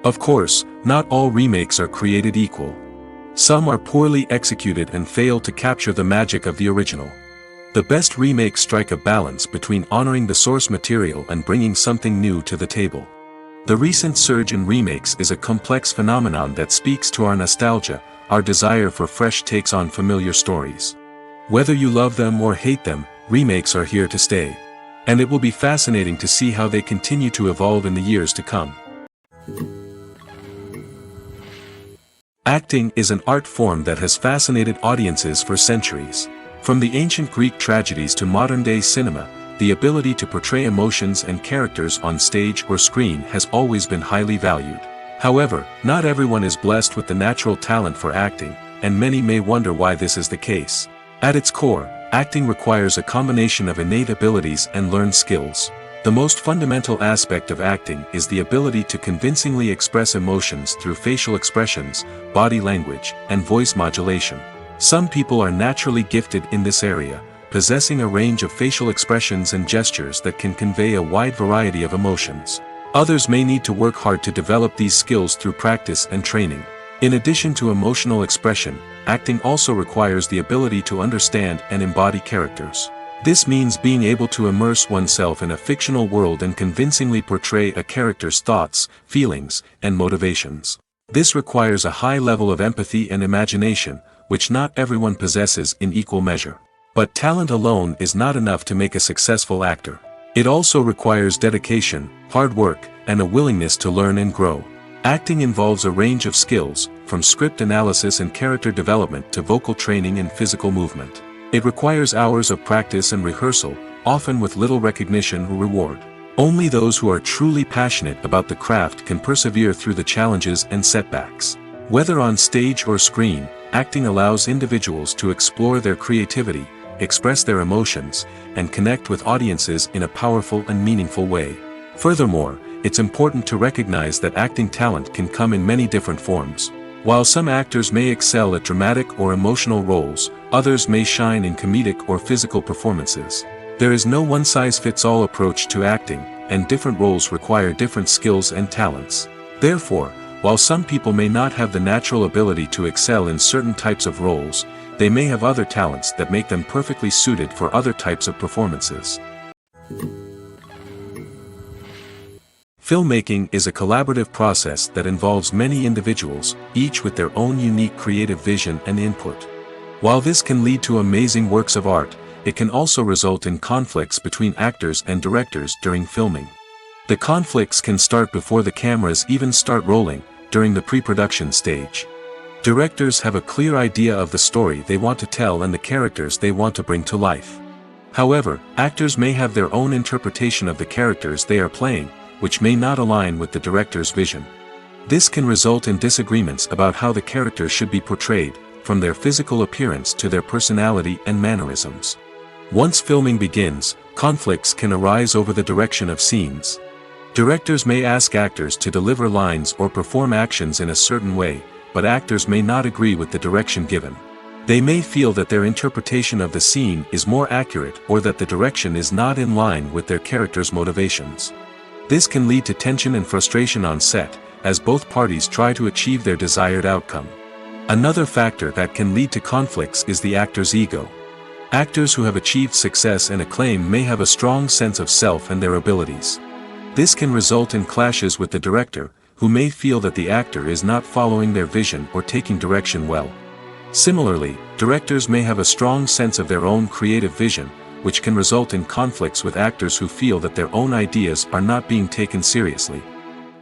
Of course, not all remakes are created equal. Some are poorly executed and fail to capture the magic of the original. The best remakes strike a balance between honoring the source material and bringing something new to the table. The recent surge in remakes is a complex phenomenon that speaks to our nostalgia, our desire for fresh takes on familiar stories. Whether you love them or hate them, remakes are here to stay. And it will be fascinating to see how they continue to evolve in the years to come. Acting is an art form that has fascinated audiences for centuries. From the ancient Greek tragedies to modern-day cinema, the ability to portray emotions and characters on stage or screen has always been highly valued. However, not everyone is blessed with the natural talent for acting, and many may wonder why this is the case. At its core, acting requires a combination of innate abilities and learned skills. The most fundamental aspect of acting is the ability to convincingly express emotions through facial expressions, body language, and voice modulation. Some people are naturally gifted in this area, possessing a range of facial expressions and gestures that can convey a wide variety of emotions. Others may need to work hard to develop these skills through practice and training. In addition to emotional expression, acting also requires the ability to understand and embody characters. This means being able to immerse oneself in a fictional world and convincingly portray a character's thoughts, feelings, and motivations. This requires a high level of empathy and imagination, which not everyone possesses in equal measure. But talent alone is not enough to make a successful actor. It also requires dedication, hard work, and a willingness to learn and grow. Acting involves a range of skills, from script analysis and character development to vocal training and physical movement. It requires hours of practice and rehearsal, often with little recognition or reward. Only those who are truly passionate about the craft can persevere through the challenges and setbacks. Whether on stage or screen, acting allows individuals to explore their creativity, express their emotions, and connect with audiences in a powerful and meaningful way. Furthermore, it's important to recognize that acting talent can come in many different forms. While some actors may excel at dramatic or emotional roles, others may shine in comedic or physical performances. There is no one-size-fits-all approach to acting, and different roles require different skills and talents. Therefore, while some people may not have the natural ability to excel in certain types of roles, they may have other talents that make them perfectly suited for other types of performances. Filmmaking is a collaborative process that involves many individuals, each with their own unique creative vision and input. While this can lead to amazing works of art, it can also result in conflicts between actors and directors during filming. The conflicts can start before the cameras even start rolling, during the pre-production stage. Directors have a clear idea of the story they want to tell and the characters they want to bring to life. However, actors may have their own interpretation of the characters they are playing, which may not align with the director's vision. This can result in disagreements about how the characters should be portrayed, from their physical appearance to their personality and mannerisms. Once filming begins, conflicts can arise over the direction of scenes. Directors may ask actors to deliver lines or perform actions in a certain way, but actors may not agree with the direction given. They may feel that their interpretation of the scene is more accurate or that the direction is not in line with their character's motivations. This can lead to tension and frustration on set, as both parties try to achieve their desired outcome. Another factor that can lead to conflicts is the actor's ego. Actors who have achieved success and acclaim may have a strong sense of self and their abilities. This can result in clashes with the director, who may feel that the actor is not following their vision or taking direction well. Similarly, directors may have a strong sense of their own creative vision, which can result in conflicts with actors who feel that their own ideas are not being taken seriously.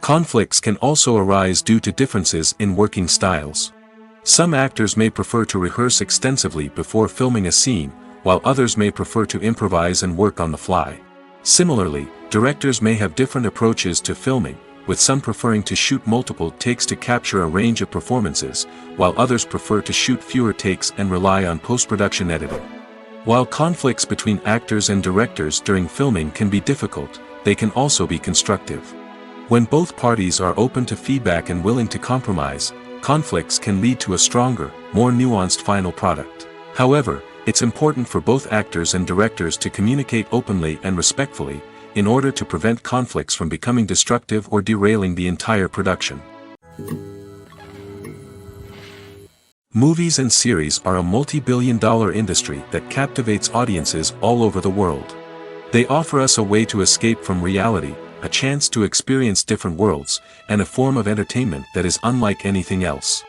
Conflicts can also arise due to differences in working styles. Some actors may prefer to rehearse extensively before filming a scene, while others may prefer to improvise and work on the fly. Similarly, directors may have different approaches to filming, with some preferring to shoot multiple takes to capture a range of performances, while others prefer to shoot fewer takes and rely on post-production editing. While conflicts between actors and directors during filming can be difficult, they can also be constructive. When both parties are open to feedback and willing to compromise, conflicts can lead to a stronger, more nuanced final product. However, it's important for both actors and directors to communicate openly and respectfully, in order to prevent conflicts from becoming destructive or derailing the entire production. Movies and series are a multi-billion-dollar industry that captivates audiences all over the world. They offer us a way to escape from reality, a chance to experience different worlds, and a form of entertainment that is unlike anything else.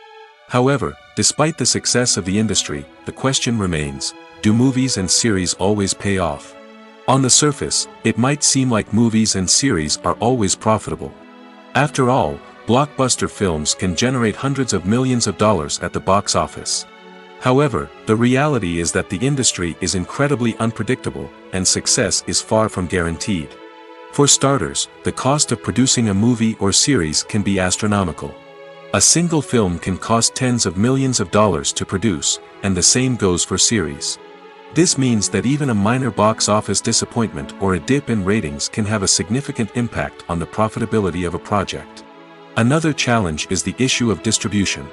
However, despite the success of the industry, the question remains, do movies and series always pay off? On the surface, it might seem like movies and series are always profitable. After all, blockbuster films can generate hundreds of millions of dollars at the box office. However, the reality is that the industry is incredibly unpredictable, and success is far from guaranteed. For starters, the cost of producing a movie or series can be astronomical. A single film can cost tens of millions of dollars to produce, and the same goes for series. This means that even a minor box office disappointment or a dip in ratings can have a significant impact on the profitability of a project. Another challenge is the issue of distribution.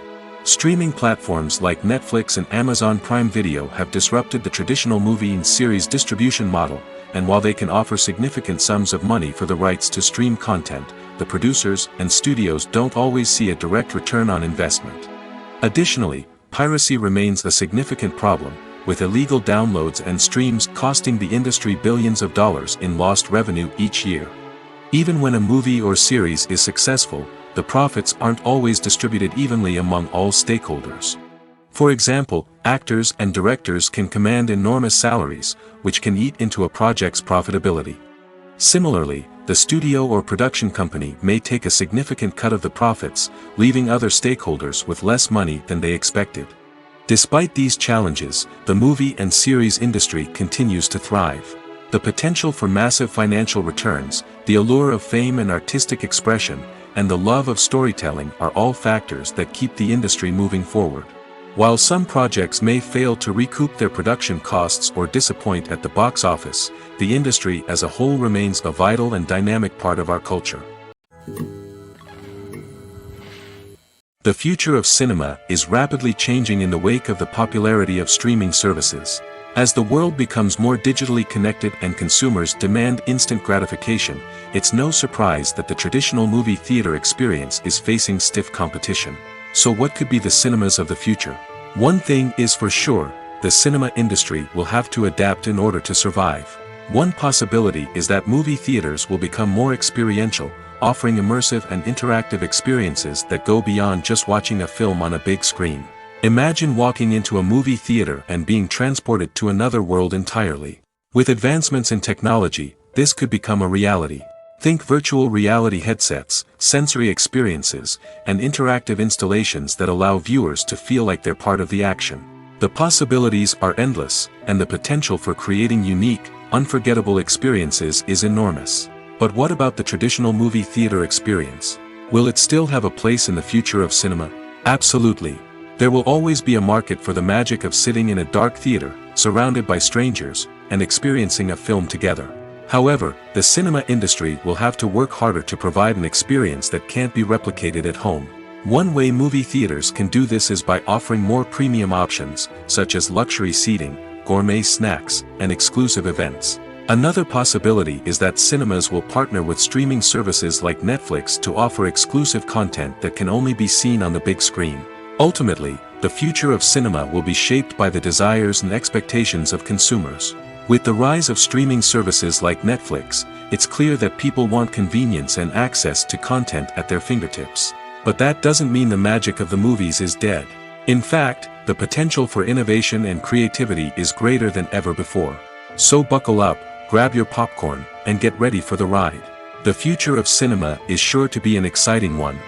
Streaming platforms like Netflix and Amazon Prime Video have disrupted the traditional movie and series distribution model, and while they can offer significant sums of money for the rights to stream content, the producers and studios don't always see a direct return on investment. Additionally, piracy remains a significant problem, with illegal downloads and streams costing the industry billions of dollars in lost revenue each year. Even when a movie or series is successful, the profits aren't always distributed evenly among all stakeholders. For example, actors and directors can command enormous salaries, which can eat into a project's profitability. Similarly, the studio or production company may take a significant cut of the profits, leaving other stakeholders with less money than they expected. Despite these challenges, the movie and series industry continues to thrive. The potential for massive financial returns, the allure of fame and artistic expression, and the love of storytelling are all factors that keep the industry moving forward. While some projects may fail to recoup their production costs or disappoint at the box office, the industry as a whole remains a vital and dynamic part of our culture. The future of cinema is rapidly changing in the wake of the popularity of streaming services. As the world becomes more digitally connected and consumers demand instant gratification, it's no surprise that the traditional movie theater experience is facing stiff competition. So what could be the cinemas of the future? One thing is for sure, the cinema industry will have to adapt in order to survive. One possibility is that movie theaters will become more experiential, offering immersive and interactive experiences that go beyond just watching a film on a big screen. Imagine walking into a movie theater and being transported to another world entirely. With advancements in technology, this could become a reality. Think virtual reality headsets, sensory experiences, and interactive installations that allow viewers to feel like they're part of the action. The possibilities are endless, and the potential for creating unique, unforgettable experiences is enormous. But what about the traditional movie theater experience? Will it still have a place in the future of cinema? Absolutely. There will always be a market for the magic of sitting in a dark theater, surrounded by strangers, and experiencing a film together. However, the cinema industry will have to work harder to provide an experience that can't be replicated at home. One way movie theaters can do this is by offering more premium options, such as luxury seating, gourmet snacks, and exclusive events. Another possibility is that cinemas will partner with streaming services like Netflix to offer exclusive content that can only be seen on the big screen. Ultimately, the future of cinema will be shaped by the desires and expectations of consumers. With the rise of streaming services like Netflix, it's clear that people want convenience and access to content at their fingertips. But that doesn't mean the magic of the movies is dead. In fact, the potential for innovation and creativity is greater than ever before. So buckle up, grab your popcorn, and get ready for the ride. The future of cinema is sure to be an exciting one.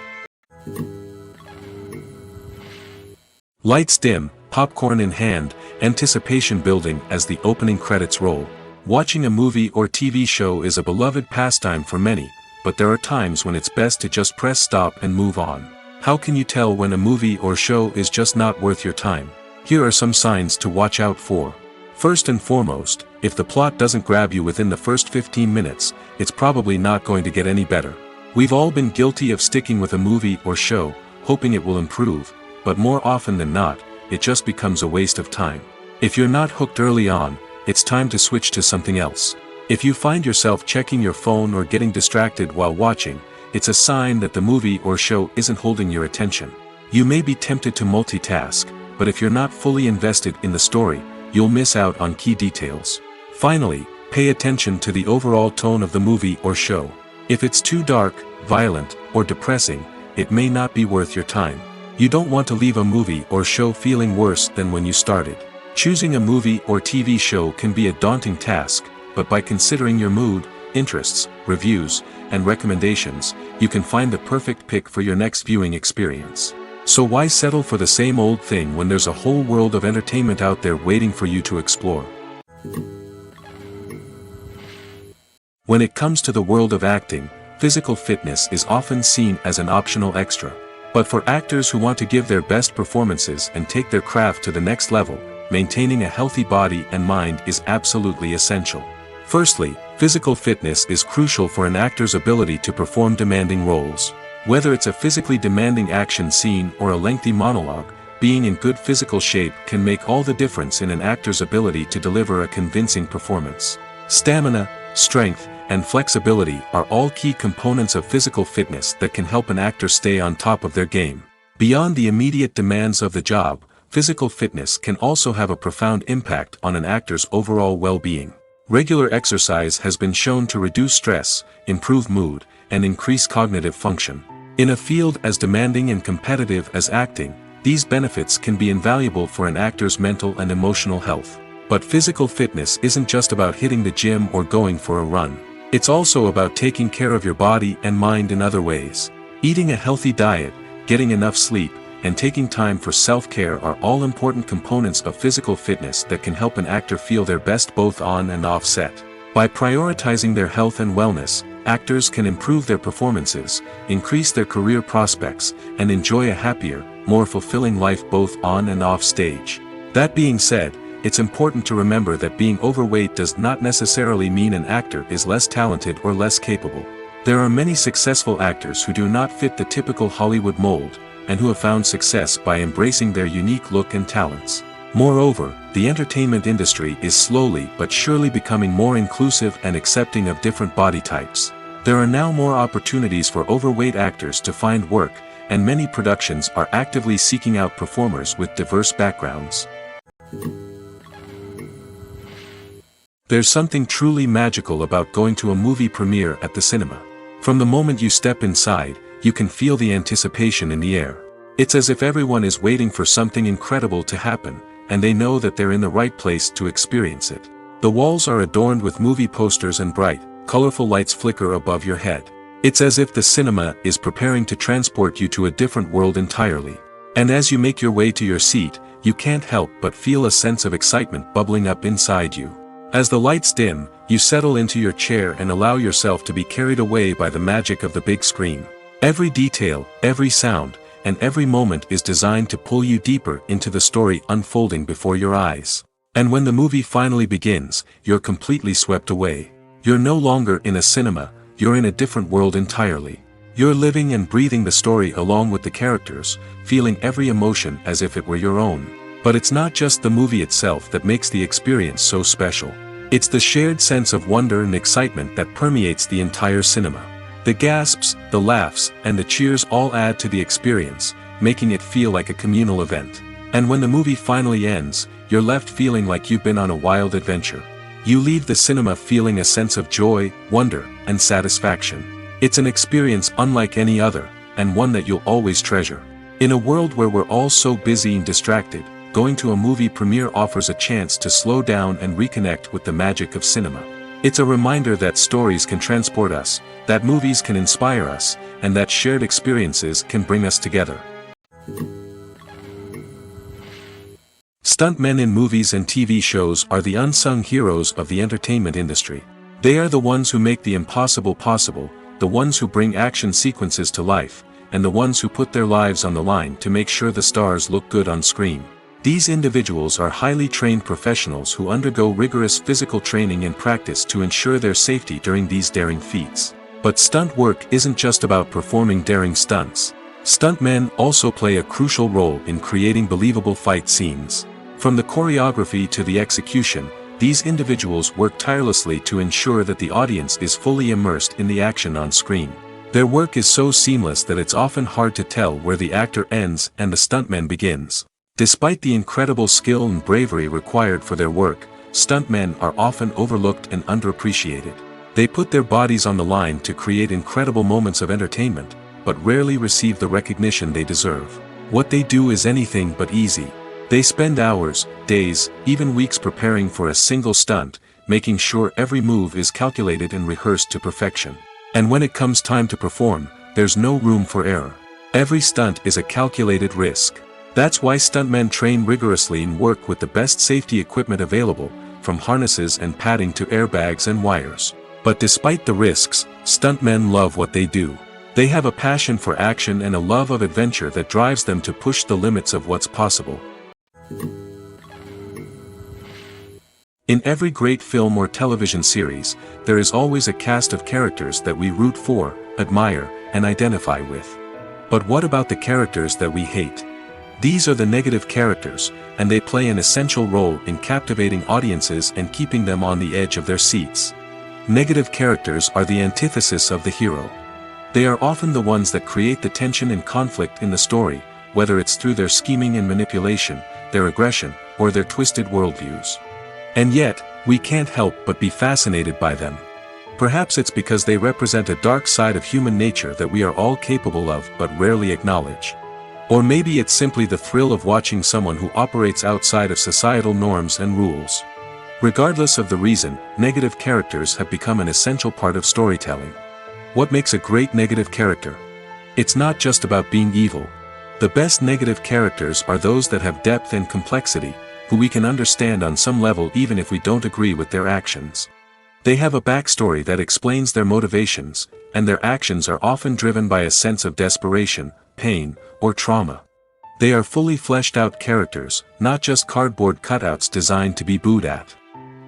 Lights dim, popcorn in hand, anticipation building as the opening credits roll. Watching a movie or TV show is a beloved pastime for many, but there are times when it's best to just press stop and move on. How can you tell when a movie or show is just not worth your time? Here are some signs to watch out for. First and foremost, if the plot doesn't grab you within the first 15 minutes, it's probably not going to get any better. We've all been guilty of sticking with a movie or show, hoping it will improve, but more often than not, it just becomes a waste of time. If you're not hooked early on, it's time to switch to something else. If you find yourself checking your phone or getting distracted while watching, it's a sign that the movie or show isn't holding your attention. You may be tempted to multitask, but if you're not fully invested in the story, you'll miss out on key details. Finally, pay attention to the overall tone of the movie or show. If it's too dark, violent, or depressing, it may not be worth your time. You don't want to leave a movie or show feeling worse than when you started. Choosing a movie or TV show can be a daunting task, but by considering your mood, interests, reviews, and recommendations, you can find the perfect pick for your next viewing experience. So why settle for the same old thing when there's a whole world of entertainment out there waiting for you to explore? When it comes to the world of acting, physical fitness is often seen as an optional extra. But for actors who want to give their best performances and take their craft to the next level, maintaining a healthy body and mind is absolutely essential. Firstly, physical fitness is crucial for an actor's ability to perform demanding roles. Whether it's a physically demanding action scene or a lengthy monologue, being in good physical shape can make all the difference in an actor's ability to deliver a convincing performance. Stamina, strength, and flexibility are all key components of physical fitness that can help an actor stay on top of their game. Beyond the immediate demands of the job, physical fitness can also have a profound impact on an actor's overall well-being. Regular exercise has been shown to reduce stress, improve mood, and increase cognitive function. In a field as demanding and competitive as acting, these benefits can be invaluable for an actor's mental and emotional health. But physical fitness isn't just about hitting the gym or going for a run. It's also about taking care of your body and mind in other ways. Eating a healthy diet, getting enough sleep, and taking time for self-care are all important components of physical fitness that can help an actor feel their best both on and off set. By prioritizing their health and wellness, actors can improve their performances, increase their career prospects, and enjoy a happier, more fulfilling life both on and off stage. That being said, it's important to remember that being overweight does not necessarily mean an actor is less talented or less capable. There are many successful actors who do not fit the typical Hollywood mold, and who have found success by embracing their unique look and talents. Moreover, the entertainment industry is slowly but surely becoming more inclusive and accepting of different body types. There are now more opportunities for overweight actors to find work, and many productions are actively seeking out performers with diverse backgrounds. There's something truly magical about going to a movie premiere at the cinema. From the moment you step inside, you can feel the anticipation in the air. It's as if everyone is waiting for something incredible to happen, and they know that they're in the right place to experience it. The walls are adorned with movie posters and bright, colorful lights flicker above your head. It's as if the cinema is preparing to transport you to a different world entirely. And as you make your way to your seat, you can't help but feel a sense of excitement bubbling up inside you. As the lights dim, you settle into your chair and allow yourself to be carried away by the magic of the big screen. Every detail, every sound, and every moment is designed to pull you deeper into the story unfolding before your eyes. And when the movie finally begins, you're completely swept away. You're no longer in a cinema, you're in a different world entirely. You're living and breathing the story along with the characters, feeling every emotion as if it were your own. But it's not just the movie itself that makes the experience so special. It's the shared sense of wonder and excitement that permeates the entire cinema. The gasps, the laughs, and the cheers all add to the experience, making it feel like a communal event. And when the movie finally ends, you're left feeling like you've been on a wild adventure. You leave the cinema feeling a sense of joy, wonder, and satisfaction. It's an experience unlike any other, and one that you'll always treasure. In a world where we're all so busy and distracted, going to a movie premiere offers a chance to slow down and reconnect with the magic of cinema. It's a reminder that stories can transport us, that movies can inspire us, and that shared experiences can bring us together. Stuntmen in movies and TV shows are the unsung heroes of the entertainment industry. They are the ones who make the impossible possible, the ones who bring action sequences to life, and the ones who put their lives on the line to make sure the stars look good on screen. These individuals are highly trained professionals who undergo rigorous physical training and practice to ensure their safety during these daring feats. But stunt work isn't just about performing daring stunts. Stuntmen also play a crucial role in creating believable fight scenes. From the choreography to the execution, these individuals work tirelessly to ensure that the audience is fully immersed in the action on screen. Their work is so seamless that it's often hard to tell where the actor ends and the stuntman begins. Despite the incredible skill and bravery required for their work, stuntmen are often overlooked and underappreciated. They put their bodies on the line to create incredible moments of entertainment, but rarely receive the recognition they deserve. What they do is anything but easy. They spend hours, days, even weeks preparing for a single stunt, making sure every move is calculated and rehearsed to perfection. And when it comes time to perform, there's no room for error. Every stunt is a calculated risk. That's why stuntmen train rigorously and work with the best safety equipment available, from harnesses and padding to airbags and wires. But despite the risks, stuntmen love what they do. They have a passion for action and a love of adventure that drives them to push the limits of what's possible. In every great film or television series, there is always a cast of characters that we root for, admire, and identify with. But what about the characters that we hate? These are the negative characters, and they play an essential role in captivating audiences and keeping them on the edge of their seats. Negative characters are the antithesis of the hero. They are often the ones that create the tension and conflict in the story, whether it's through their scheming and manipulation, their aggression, or their twisted worldviews. And yet, we can't help but be fascinated by them. Perhaps it's because they represent a dark side of human nature that we are all capable of but rarely acknowledge. Or maybe it's simply the thrill of watching someone who operates outside of societal norms and rules. Regardless of the reason, negative characters have become an essential part of storytelling. What makes a great negative character? It's not just about being evil. The best negative characters are those that have depth and complexity, who we can understand on some level even if we don't agree with their actions. They have a backstory that explains their motivations, and their actions are often driven by a sense of desperation, pain, or trauma. They are fully fleshed out characters, not just cardboard cutouts designed to be booed at.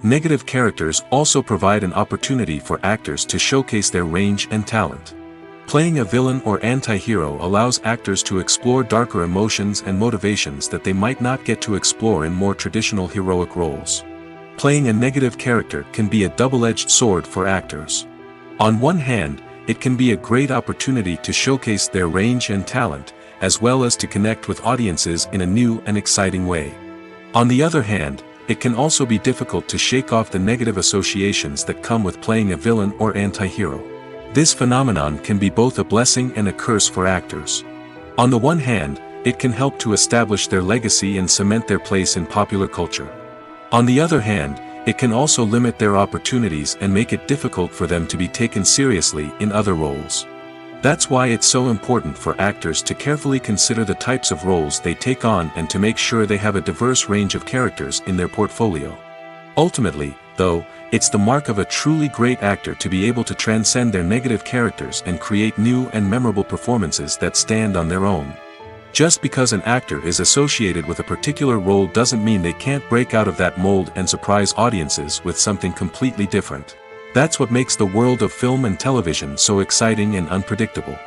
Negative characters also provide an opportunity for actors to showcase their range and talent. Playing a villain or anti-hero allows actors to explore darker emotions and motivations that they might not get to explore in more traditional heroic roles. Playing a negative character can be a double-edged sword for actors. On one hand, it can be a great opportunity to showcase their range and talent, as well as to connect with audiences in a new and exciting way. On the other hand, it can also be difficult to shake off the negative associations that come with playing a villain or anti-hero. This phenomenon can be both a blessing and a curse for actors. On the one hand, it can help to establish their legacy and cement their place in popular culture. On the other hand, it can also limit their opportunities and make it difficult for them to be taken seriously in other roles. That's why it's so important for actors to carefully consider the types of roles they take on and to make sure they have a diverse range of characters in their portfolio. Ultimately, though, it's the mark of a truly great actor to be able to transcend their negative characters and create new and memorable performances that stand on their own. Just because an actor is associated with a particular role doesn't mean they can't break out of that mold and surprise audiences with something completely different. That's what makes the world of film and television so exciting and unpredictable.